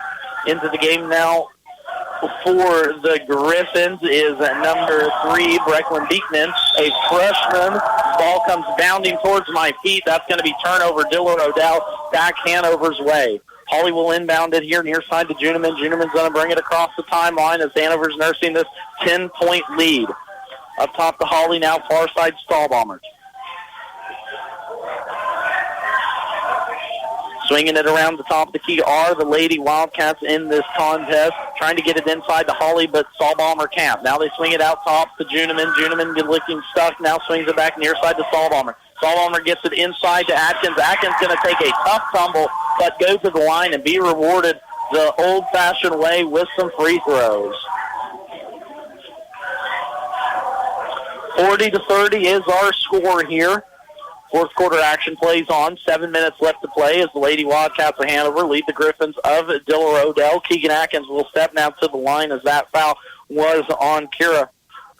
Into the game now for the Griffins is number 3, Brecklin Beekman, a freshman. Ball comes bounding towards my feet. That's going to be turnover. Diller-Odell back Hanover's way. Holly will inbound it here near side to Juneman. Juneman's going to bring it across the timeline as Hanover's nursing this 10-point lead. Up top to Holly now, far side Stahlbomber. Swinging it around the top of the key are the Lady Wildcats in this contest. Trying to get it inside to Holly, but Stahlbomber can't. Now they swing it out top to Juneman. Juneman looking stuck. Now swings it back near side to Stahlbomber. Stahlbomber gets it inside to Atkins. Atkins going to take a tough tumble, but go to the line and be rewarded the old-fashioned way with some free throws. 40-30 is our score here. Fourth quarter action plays on. 7 minutes left to play as the Lady Wildcats of Hanover lead the Griffins of Diller-Odell. Keegan Atkins will step now to the line as that foul was on Kira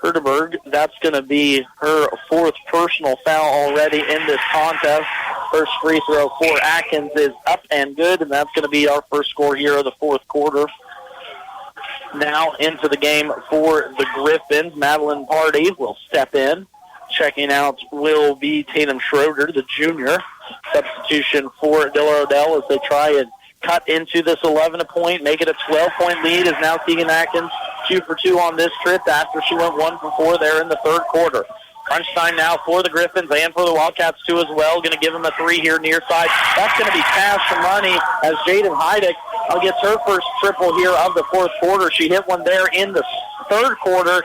Herdeberg. That's going to be her fourth personal foul already in this contest. First free throw for Atkins is up and good, and that's going to be our first score here of the fourth quarter. Now into the game for the Griffins. Madeline Party will step in. Checking out will be Tatum Schroeder, the junior. Substitution for Diller-Odell as they try and cut into this 11-point, make it a 12-point lead is now Keegan Atkins 2 for 2 on this trip after she went 1 for 4 there in the third quarter. Crunch time now for the Griffins and for the Wildcats too as well. Going to give them a 3 here near side. That's going to be cash for money as Jaden Heidick gets her first triple here of the fourth quarter. She hit one there in the third quarter.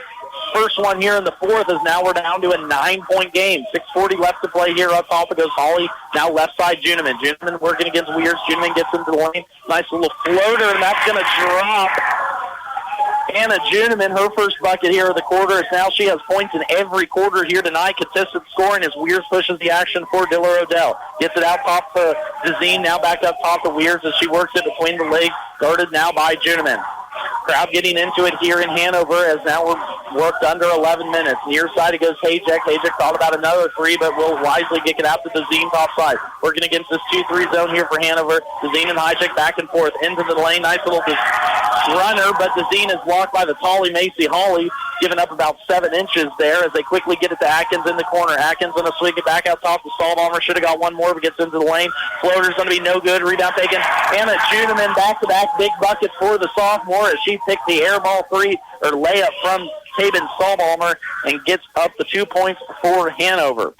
First one here in the fourth is now we're down to a 9-point game. 6:40 left to play here. Up top it goes Holly. Now left side Juniman. Juniman working against Weirs. Juniman gets into the lane. Nice little floater, and that's going to drop. Anna Juniman, her first bucket here of the quarter. Now she has points in every quarter here tonight. Consistent scoring as Weirs pushes the action for Diller-Odell. Gets it out top to Dezine. Now back up top to Weirs as she works it between the legs. Guarded now by Juniman. Crowd getting into it here in Hanover as now we're worked under 11 minutes. Near side it goes Hayek. Hayek thought about another 3, but will wisely kick it out to Dezine top side. Working against this 2-3 zone here for Hanover. Dezine and Hayek back and forth into the lane. Nice little runner, but Dezine is blocked by the Tolly Macy Holly, giving up about 7 inches there as they quickly get it to Atkins in the corner. Atkins going to swing it back out top to Stahlbomber. Should have got one more, but gets into the lane. Floater's going to be no good. Rebound taken. Anna Juniman back-to-back big bucket for the sophomore as she picked the air ball 3 or layup from Tabin Stahlbomber and gets up the 2 points for Hanover.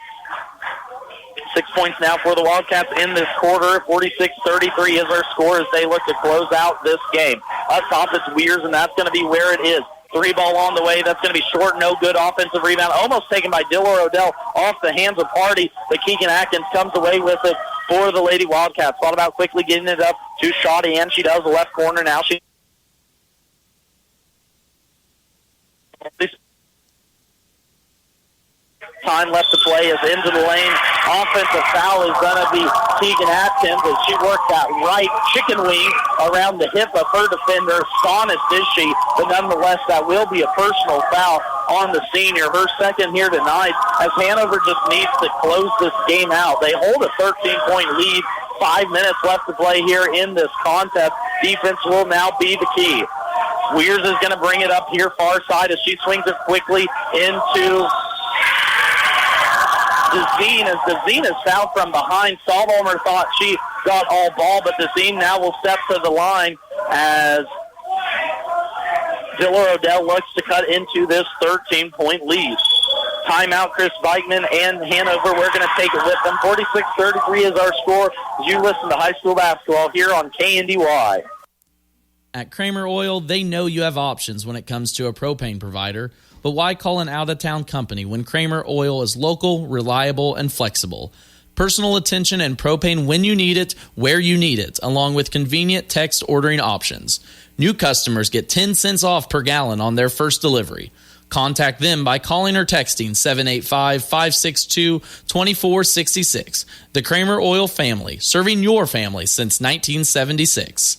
6 points now for the Wildcats in this quarter. 46-33 is our score as they look to close out this game. Up top it's Weirs, and that's going to be where it is. 3 ball on the way. That's going to be short. No good offensive rebound. Almost taken by Diller-Odell off the hands of Party. But Keegan Atkins comes away with it for the Lady Wildcats. Thought about quickly getting it up to Shoddy, and she does the left corner now. She time left to play is into the lane. Offensive foul is going to be Keegan Atkins as she worked that right chicken wing around the hip of her defender. Astonished is she, but nonetheless that will be a personal foul on the senior. Her second here tonight as Hanover just needs to close this game out. They hold a 13-point lead. 5 minutes left to play here in this contest. Defense will now be the key. Weirs is going to bring it up here far side as she swings it quickly into Dezine as Dezine is fouled from behind. Stahlbomber thought she got all ball, but Dezine now will step to the line as Diller-Odell looks to cut into this 13-point lead. Timeout, Chris Beitman and Hanover. We're going to take it with them. 46-33 is our score as you listen to high school basketball here on KNDY. At Kramer Oil, they know you have options when it comes to a propane provider, but why call an out-of-town company when Kramer Oil is local, reliable, and flexible? Personal attention and propane when you need it, where you need it, along with convenient text ordering options. New customers get 10 cents off per gallon on their first delivery. Contact them by calling or texting 785-562-2466. The Kramer Oil family, serving your family since 1976.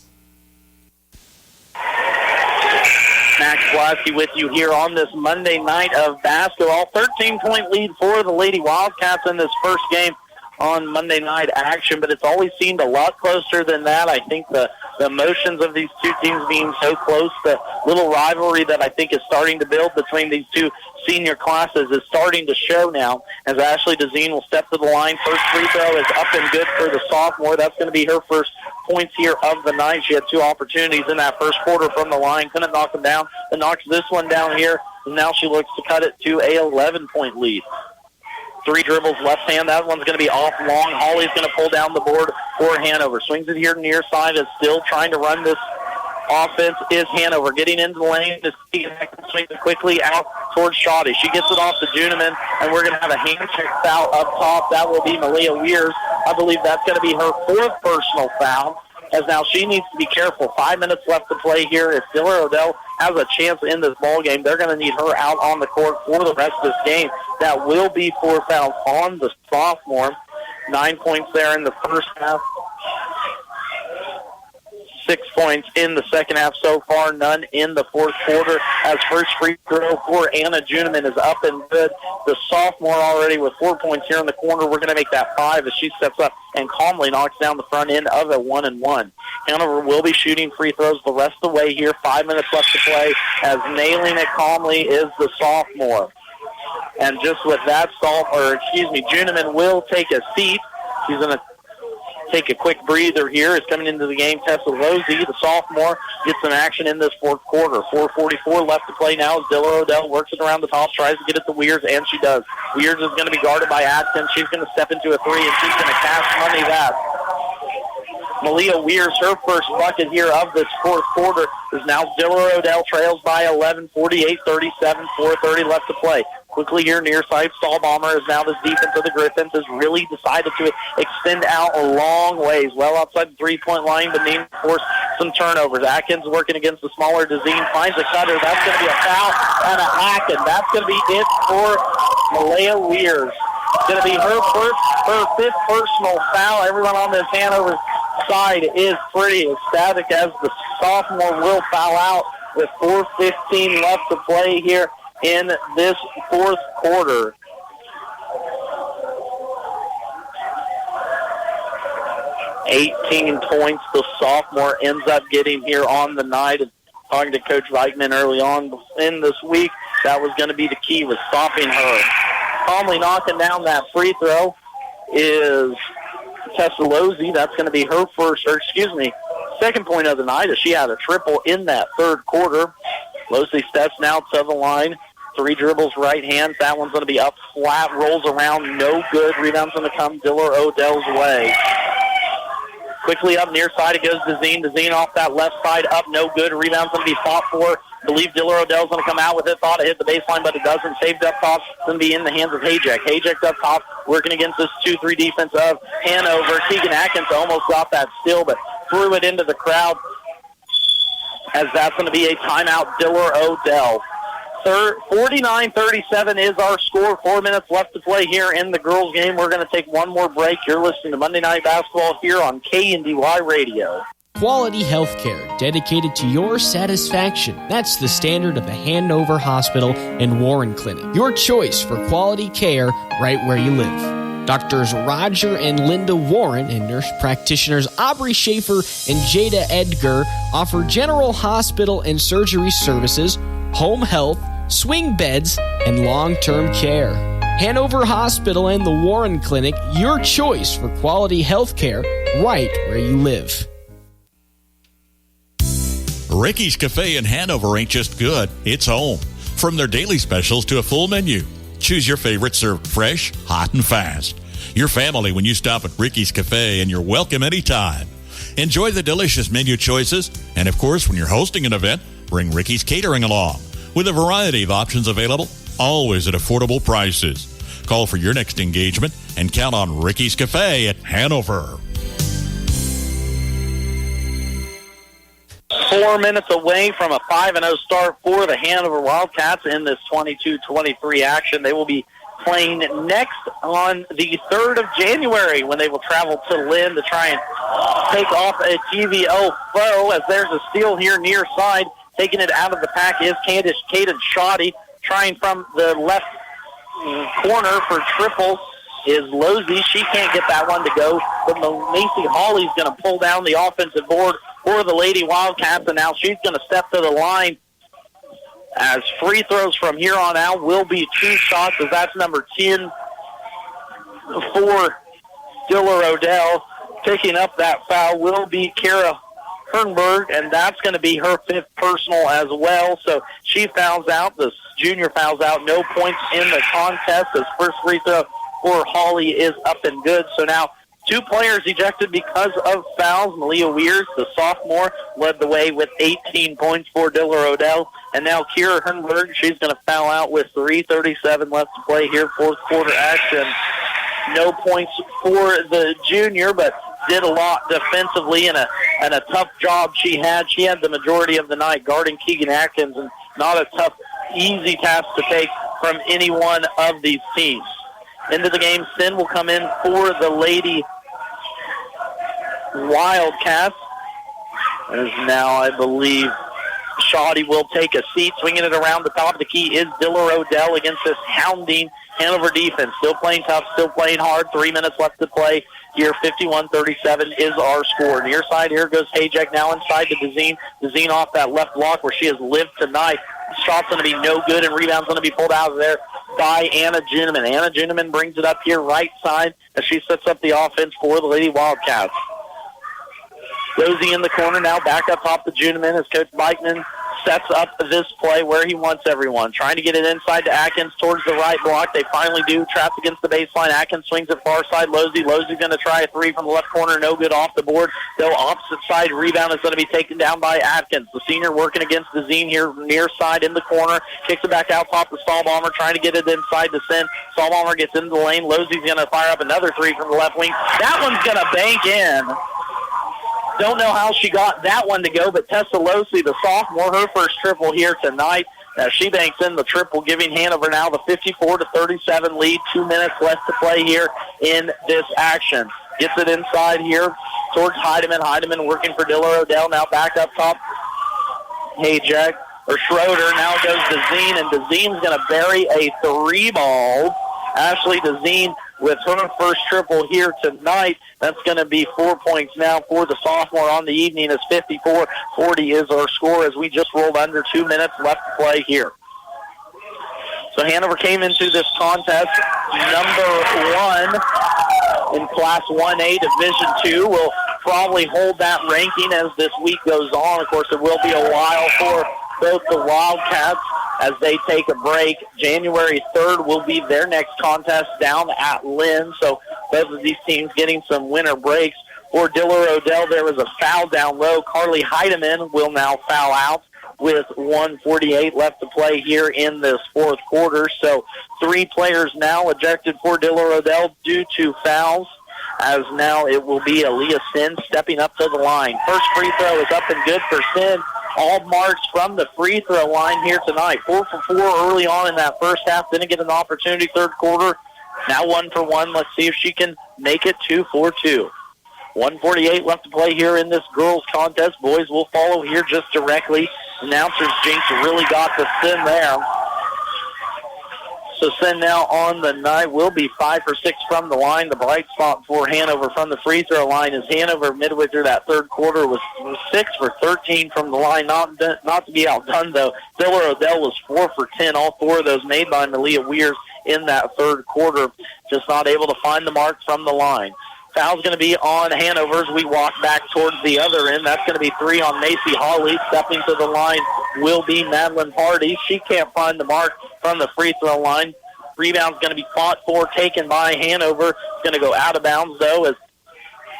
Max Blasky with you here on this Monday night of basketball. 13-point lead for the Lady Wildcats in this first game on Monday night action, but it's always seemed a lot closer than that. I think the emotions of these two teams being so close, the little rivalry that I think is starting to build between these two senior classes is starting to show now as Ashley Dezine will step to the line. First free throw is up and good for the sophomore. That's going to be her first points here of the night. She had 2 opportunities in that first quarter from the line. Couldn't knock them down. But knocks this one down here. And now she looks to cut it to a 11-point lead. 3 dribbles left hand. That one's going to be off long. Holly's going to pull down the board for Hanover. Swings it here near side. Is still trying to run this offense is Hanover. Getting into the lane. Just swings it quickly out towards Shoddy. She gets it off to Juniman, and we're going to have a hand check foul up top. That will be Malia Weirs. I believe that's going to be her 4th personal foul. as now she needs to be careful. 5 minutes left to play here. If Diller-Odell has a chance in this ball game, they're going to need her out on the court for the rest of this game. That will be 4 fouls on the sophomore. 9 points there in the first half. 6 points in the second half so far, none in the fourth quarter, as first free throw for Anna Juniman is up and good. The sophomore already with 4 points here in the corner. We're going to make that 5 as she steps up and calmly knocks down the front end of a 1-and-1. Hanover will be shooting free throws the rest of the way here. 5 minutes left to play, as nailing it calmly is the sophomore. And just with that, Juniman will take a seat. She's going to take a quick breather here. Is coming into the game. Tessa Losey, the sophomore, gets some action in this fourth quarter. 4:44 left to play now as Diller-Odell works it around the top, tries to get it to Weirs, and she does. Weirs is going to be guarded by Atkins. She's going to step into a 3, and she's going to cash money that. Malia Weirs, her first bucket here of this fourth quarter, is now Diller-Odell trails by 11, 48-37, 4:30 left to play. Quickly here near side, Stahlbaumer is now this defense of the Griffins has really decided to extend out a long ways, well outside the three-point line, but needs to force some turnovers. Atkins working against the smaller Dezine, finds a cutter. That's going to be a foul and a hack, and that's going to be it for Malia Weirs. It's going to be her fifth personal foul. Everyone on this Hanover side is pretty ecstatic as the sophomore will foul out with 4:15 left to play here in this fourth quarter. $18 points the sophomore ends up getting here on the night. Talking to Coach Weigman early on in this week, that was going to be the key, was stopping her. Calmly knocking down that free throw is Tessa Losey. That's going to be her second point of the night, as she had a triple in that third quarter. Losey steps now to the line. 3 dribbles right hand. That one's going to be up flat, rolls around, no good. Rebound's going to come Diller-Odell's way. Quickly up near side, it goes to Zine. Zine off that left side, up, no good. Rebound's going to be fought for. I believe Diller-Odell's going to come out with it. Thought it hit the baseline, but it doesn't. Saved up top. It's going to be in the hands of Hayek. Hayek's up top, working against this 2-3 defense of Hanover. Keegan Atkins almost got that steal, but threw it into the crowd, as that's going to be a timeout, Diller-Odell. 49-37 is our score. 4 minutes left to play here in the girls' game. We're going to take one more break. You're listening to Monday Night Basketball here on KNDY Radio. Quality healthcare dedicated to your satisfaction. That's the standard of the Hanover Hospital and Warren Clinic. Your choice for quality care right where you live. Doctors Roger and Linda Warren and nurse practitioners Aubrey Schaefer and Jada Edgar offer general hospital and surgery services, home health, swing beds, and long-term care. Hanover Hospital and the Warren Clinic, your choice for quality health care right where you live. Ricky's Cafe in Hanover ain't just good, it's home. From their daily specials to a full menu, choose your favorite served fresh, hot, and fast. Your family when you stop at Ricky's Cafe, and you're welcome anytime. Enjoy the delicious menu choices, and of course, when you're hosting an event, bring Ricky's Catering along. With a variety of options available, always at affordable prices. Call for your next engagement and count on Ricky's Cafe at Hanover. 4 minutes away from a 5-0 start for the Hanover Wildcats in this 22-23 action. They will be playing next on the 3rd of January when they will travel to Lynn to try and take off a TVO foe, as there's a steal here near side. Taking it out of the pack is Kaden Shoddy. Trying from the left corner for triple is Losey. She can't get that one to go, but Macy Hawley's going to pull down the offensive board for the Lady Wildcats, and now she's going to step to the line, as free throws from here on out will be 2 shots, as that's number 10 for Diller-Odell. Picking up that foul will be Kara Hernberg, and that's going to be her 5th personal as well. So she fouls out. The junior fouls out. No points in the contest, as first free throw for Hawley is up and good. So now 2 players ejected because of fouls. Malia Weirs, the sophomore, led the way with 18 points for Diller-Odell. And now Kira Hernberg, she's going to foul out with 3:37 left to play here, fourth quarter action. No points for the junior, but did a lot defensively and a tough job she had. She had the majority of the night guarding Keegan Atkins, and not a tough, easy task to take from any one of these teams. Into the game, Sin will come in for the Lady Wildcats. As now, I believe, Shoddy will take a seat. Swinging it around the top of the key is Diller-Odell against this hounding Hanover defense. Still playing tough, still playing hard. 3 minutes left to play here. 51-37 is our score. Near side, here goes Hayjack now inside to Dezine. Dezine off that left block where she has lived tonight. Shot's going to be no good, and rebound's going to be pulled out of there by Anna Juneman. Anna Juneman brings it up here right side as she sets up the offense for the Lady Wildcats. Rosie in the corner now, back up top to Juneman as Coach Beichman sets up this play where he wants everyone. Trying to get it inside to Atkins towards the right block. They finally do. Trapped against the baseline. Atkins swings it far side. Losey going to try a three from the left corner. No good off the board. Though opposite side rebound is going to be taken down by Atkins. The senior working against Dezine here near side in the corner. Kicks it back out top to Stahlbomber. Trying to get it inside to Sin. Stahlbomber gets into the lane. Losey's going to fire up another three from the left wing. That one's going to bank in. Don't know how she got that one to go, but Tessa Losey, the sophomore, her first triple here tonight. Now she banks in the triple, giving Hanover now the 54-37 lead. 2 minutes left to play here in this action. Gets it inside here towards Heidemann. Heidemann working for Diller-Odell. Now back up top. Hayjack or Schroeder. Now goes Dezine, and Dezine's going to bury a three ball. Ashley Dezine with her first triple here tonight. That's going to be 4 points now for the sophomore on the evening, as 54-40 is our score as we just rolled under 2 minutes left to play here. So Hanover came into this contest number one in Class 1A Division II. We'll probably hold that ranking as this week goes on. Of course, it will be a while for both the Wildcats as they take a break. January 3rd will be their next contest down at Lynn. So both of these teams getting some winter breaks. For Diller-Odell, there was a foul down low. Carly Heidemann will now foul out with 1:48 left to play here in this fourth quarter. So 3 players now ejected for Diller-Odell due to fouls, as now it will be Aaliyah Sin stepping up to the line. First free throw is up and good for Sin. All marks from the free throw line here tonight. 4 for 4 early on in that first half. Didn't get an opportunity third quarter. Now 1 for 1. Let's see if she can make it 2 for 2. 1:48 left to play here in this girls contest. Boys will follow here just directly. Announcers jinx really got the Sin there. So Sin now on the night will be 5 for 6 from the line. The bright spot for Hanover from the free throw line is Hanover midway through that third quarter was 6 for 13 from the line. Not to be outdone, though. Diller-Odell was 4 for 10. All 4 of those made by Malia Weirs in that third quarter. Just not able to find the mark from the line. Foul's going to be on Hanover as we walk back towards the other end. That's going to be 3 on Macy Hawley. Stepping to the line will be Madeline Hardy. She can't find the mark from the free throw line. Rebound's going to be fought for, taken by Hanover. It's going to go out of bounds, though, as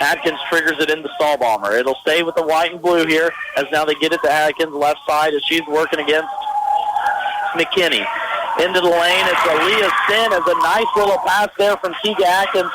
Atkins triggers it into Stahlbomber. It'll stay with the white and blue here, as now they get it to Atkins left side as she's working against McKinney. Into the lane, it's Aaliyah Sin as a nice little pass there from Keegan Atkins.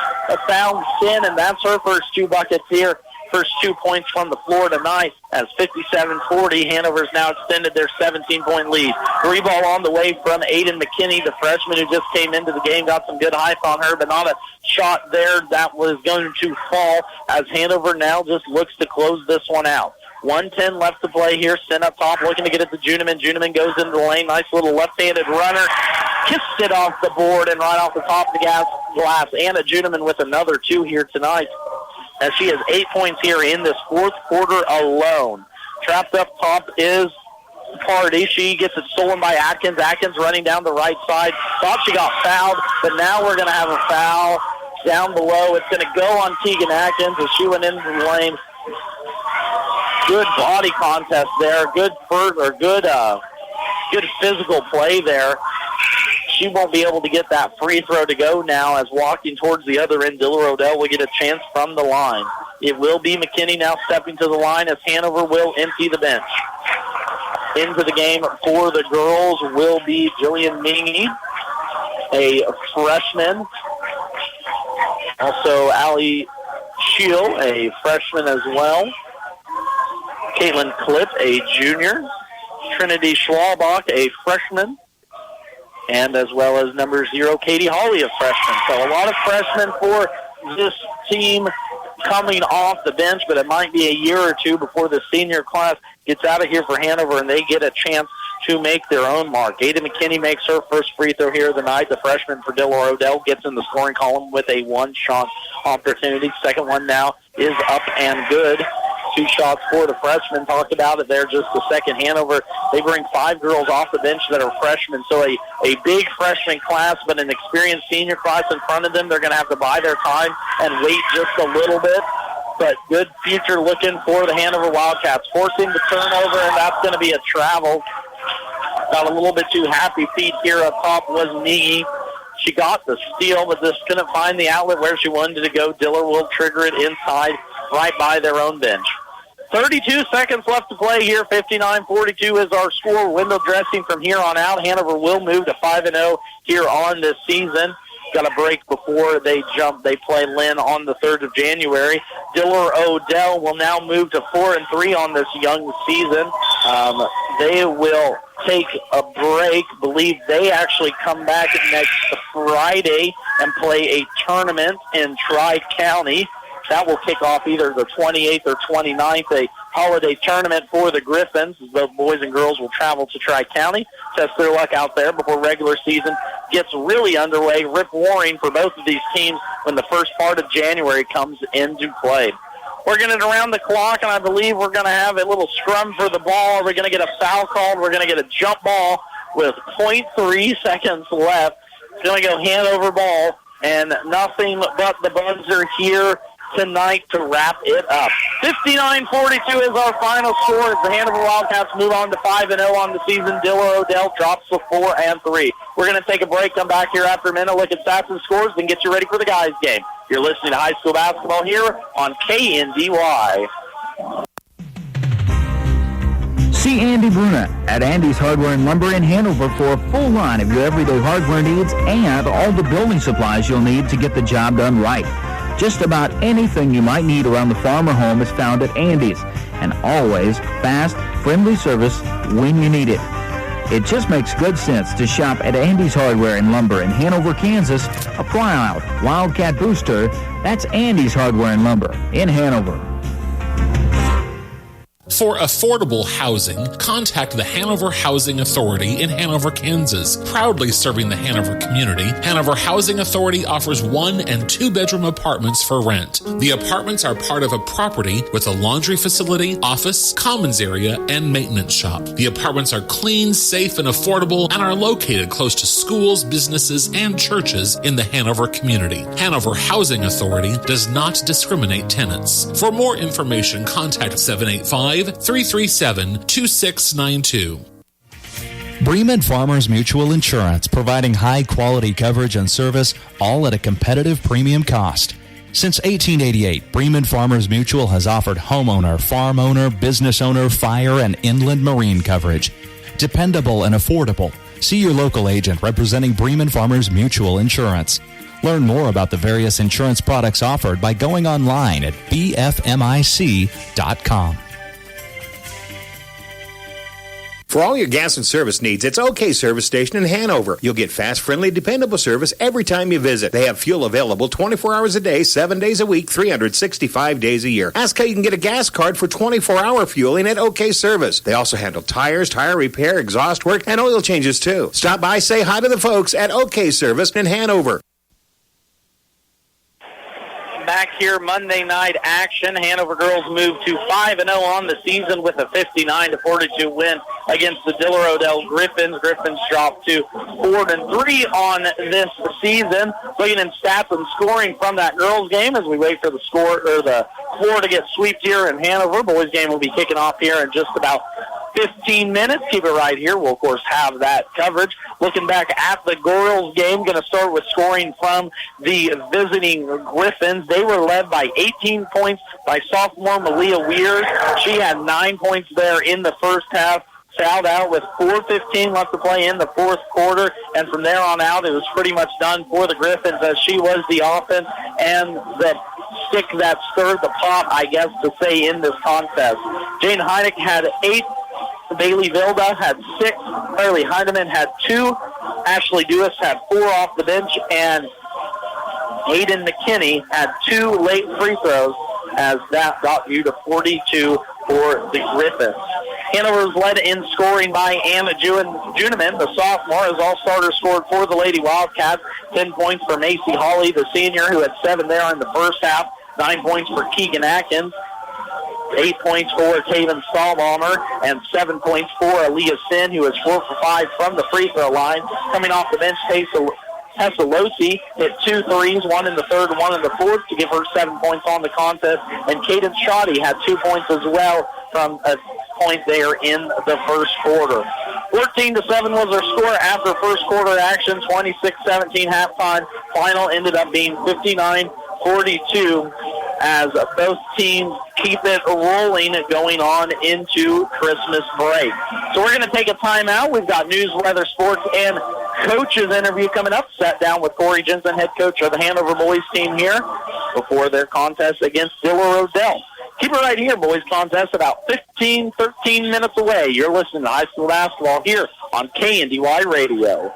Found Sin, and that's her first 2 buckets here. First 2 points from the floor tonight as 57-40. Hanover's now extended their 17-point lead. Three ball on the way from Aiden McKinney, the freshman who just came into the game. Got some good hype on her, but not a shot there that was going to fall as Hanover now just looks to close this one out. 1:10 left to play here. Sin up top, looking to get it to Juneman. Juneman goes into the lane. Nice little left-handed runner. Kissed it off the board and right off the top of the glass. Anna Juneman with another 2 here tonight, as she has 8 points here in this fourth quarter alone. Trapped up top is Party. She gets it stolen by Atkins. Atkins running down the right side. Thought she got fouled, but now we're going to have a foul down below. It's going to go on Keegan Atkins as she went into the lane. Good body contest there. Good physical play there. She won't be able to get that free throw to go now, as walking towards the other end, Diller-Odell will get a chance from the line. It will be McKinney now stepping to the line as Hanover will empty the bench. Into the game for the girls will be Jillian Mingy, a freshman. Also, Allie Scheel, a freshman as well. Caitlin Clipp, a junior. Trinity Schwalbach, a freshman. And as well as number 0, Katie Hawley, a freshman. So a lot of freshmen for this team coming off the bench, but it might be a year or two before the senior class gets out of here for Hanover and they get a chance to make their own mark. Ada McKinney makes her first free throw here of the night. The freshman for Diller-Odell gets in the scoring column with a one-shot opportunity. Second one now is up and good. 2 shots for the freshmen. Talked about it there just a second. Hanover, they bring 5 girls off the bench that are freshmen. So a big freshman class, but an experienced senior class in front of them. They're going to have to buy their time and wait just a little bit. But good future looking for the Hanover Wildcats. Forcing the turnover, and that's going to be a travel. Got a little bit too happy feet here up top was Negi. She got the steal, but just couldn't find the outlet where she wanted to go. Diller will trigger it inside right by their own bench. 32 seconds left to play here. 59-42 is our score. Window dressing from here on out. Hanover will move to 5-0 here on this season. Got a break before they jump. They play Lynn on the 3rd of January. Diller-Odell will now move to 4-3 on this young season. They will take a break. Believe they actually come back next Friday and play a tournament in Tri-County. That will kick off either the 28th or 29th, a holiday tournament for the Griffins. Both boys and girls will travel to Tri-County, test their luck out there before regular season gets really underway. Rip Warring for both of these teams when the first part of January comes into play. We're going to around the clock, and I believe we're going to have a little scrum for the ball. We're going to get a foul called. We're going to get a jump ball with 0.3 seconds left. It's going to go Hanover ball, and nothing but the buzzer here tonight to wrap it up. 59-42 is our final score as the Hanover Wildcats move on to 5-0 on the season. Diller-Odell drops to 4-3. We're going to take a break, come back here after a minute, look at stats and scores, then get you ready for the guys' game. You're listening to high school basketball here on KNDY. See Andy Bruna at Andy's Hardware and Lumber in Hanover for a full line of your everyday hardware needs and all the building supplies you'll need to get the job done right. Just about anything you might need around the farm or home is found at Andy's, and always fast, friendly service when you need it. It just makes good sense to shop at Andy's Hardware and Lumber in Hanover, Kansas. A proud Wildcat booster, that's Andy's Hardware and Lumber in Hanover. For affordable housing, contact the Hanover Housing Authority in Hanover, Kansas. Proudly serving the Hanover community, Hanover Housing Authority offers 1- and 2-bedroom apartments for rent. The apartments are part of a property with a laundry facility, office, commons area, and maintenance shop. The apartments are clean, safe, and affordable and are located close to schools, businesses, and churches in the Hanover community. Hanover Housing Authority does not discriminate tenants. For more information, contact 785-337-2692. Bremen Farmers Mutual Insurance, providing high-quality coverage and service, all at a competitive premium cost. Since 1888, Bremen Farmers Mutual has offered homeowner, farm owner, business owner, fire, and inland marine coverage. Dependable and affordable. See your local agent representing Bremen Farmers Mutual Insurance. Learn more about the various insurance products offered by going online at bfmic.com. For all your gas and service needs, it's OK Service Station in Hanover. You'll get fast, friendly, dependable service every time you visit. They have fuel available 24 hours a day, 7 days a week, 365 days a year. Ask how you can get a gas card for 24-hour fueling at OK Service. They also handle tires, tire repair, exhaust work, and oil changes too. Stop by, say hi to the folks at OK Service in Hanover. Back here, Monday night action. Hanover girls move to 5-0 on the season with a 59-42 win against the Diller-Odell Griffins. Griffins dropped to 4-3 on this season. Looking in stats and scoring from that girls game as we wait for the score or the floor to get swept here in Hanover. Boys game will be kicking off here in just about 15 minutes. Keep it right here. We'll, of course, have that coverage. Looking back at the girls game, going to start with scoring from the visiting Griffins. They were led by 18 points by sophomore Malia Weir. She had 9 points there in the first half. Fouled out with 4:15 left to play in the fourth quarter, and from there on out, it was pretty much done for the Griffins as she was the offense and the stick that stirred the pot, I guess, to say, in this contest. Jane Heineck had 8. Bailey Vilda had 6. Carly Heineman had 2. Ashley Dewis had 4 off the bench. And Hayden McKinney had 2 late free throws, as that got you to 42 for the Griffins. Hanover was led in scoring by Anna Juneman, the sophomore, as all starters scored for the Lady Wildcats. 10 points for Macy Hawley, the senior, who had 7 there in the first half. 9 points for Keegan Atkins. 8 points for Taven Stahlbaumer, and 7 points for Aaliyah Sin, who is 4 for 5 from the free throw line. Coming off the bench, Tessa Losi hit 2 threes, 1 in the third and 1 in the fourth, to give her 7 points on the contest. And Cadence Shoddy had 2 points as well from a point there in the first quarter. 14-7 was our score after first quarter action. 26-17 halftime. Final ended up being 59-42 as both teams keep it rolling going on into Christmas break. So we're going to take a timeout. We've got news, weather, sports, and coaches interview coming up. Sat down with Corey Jensen, head coach of the Hanover boys team here before their contest against Diller-Odell. Keep it right here, boys contest, about 13 minutes away. You're listening to high school basketball here on KNDY Radio.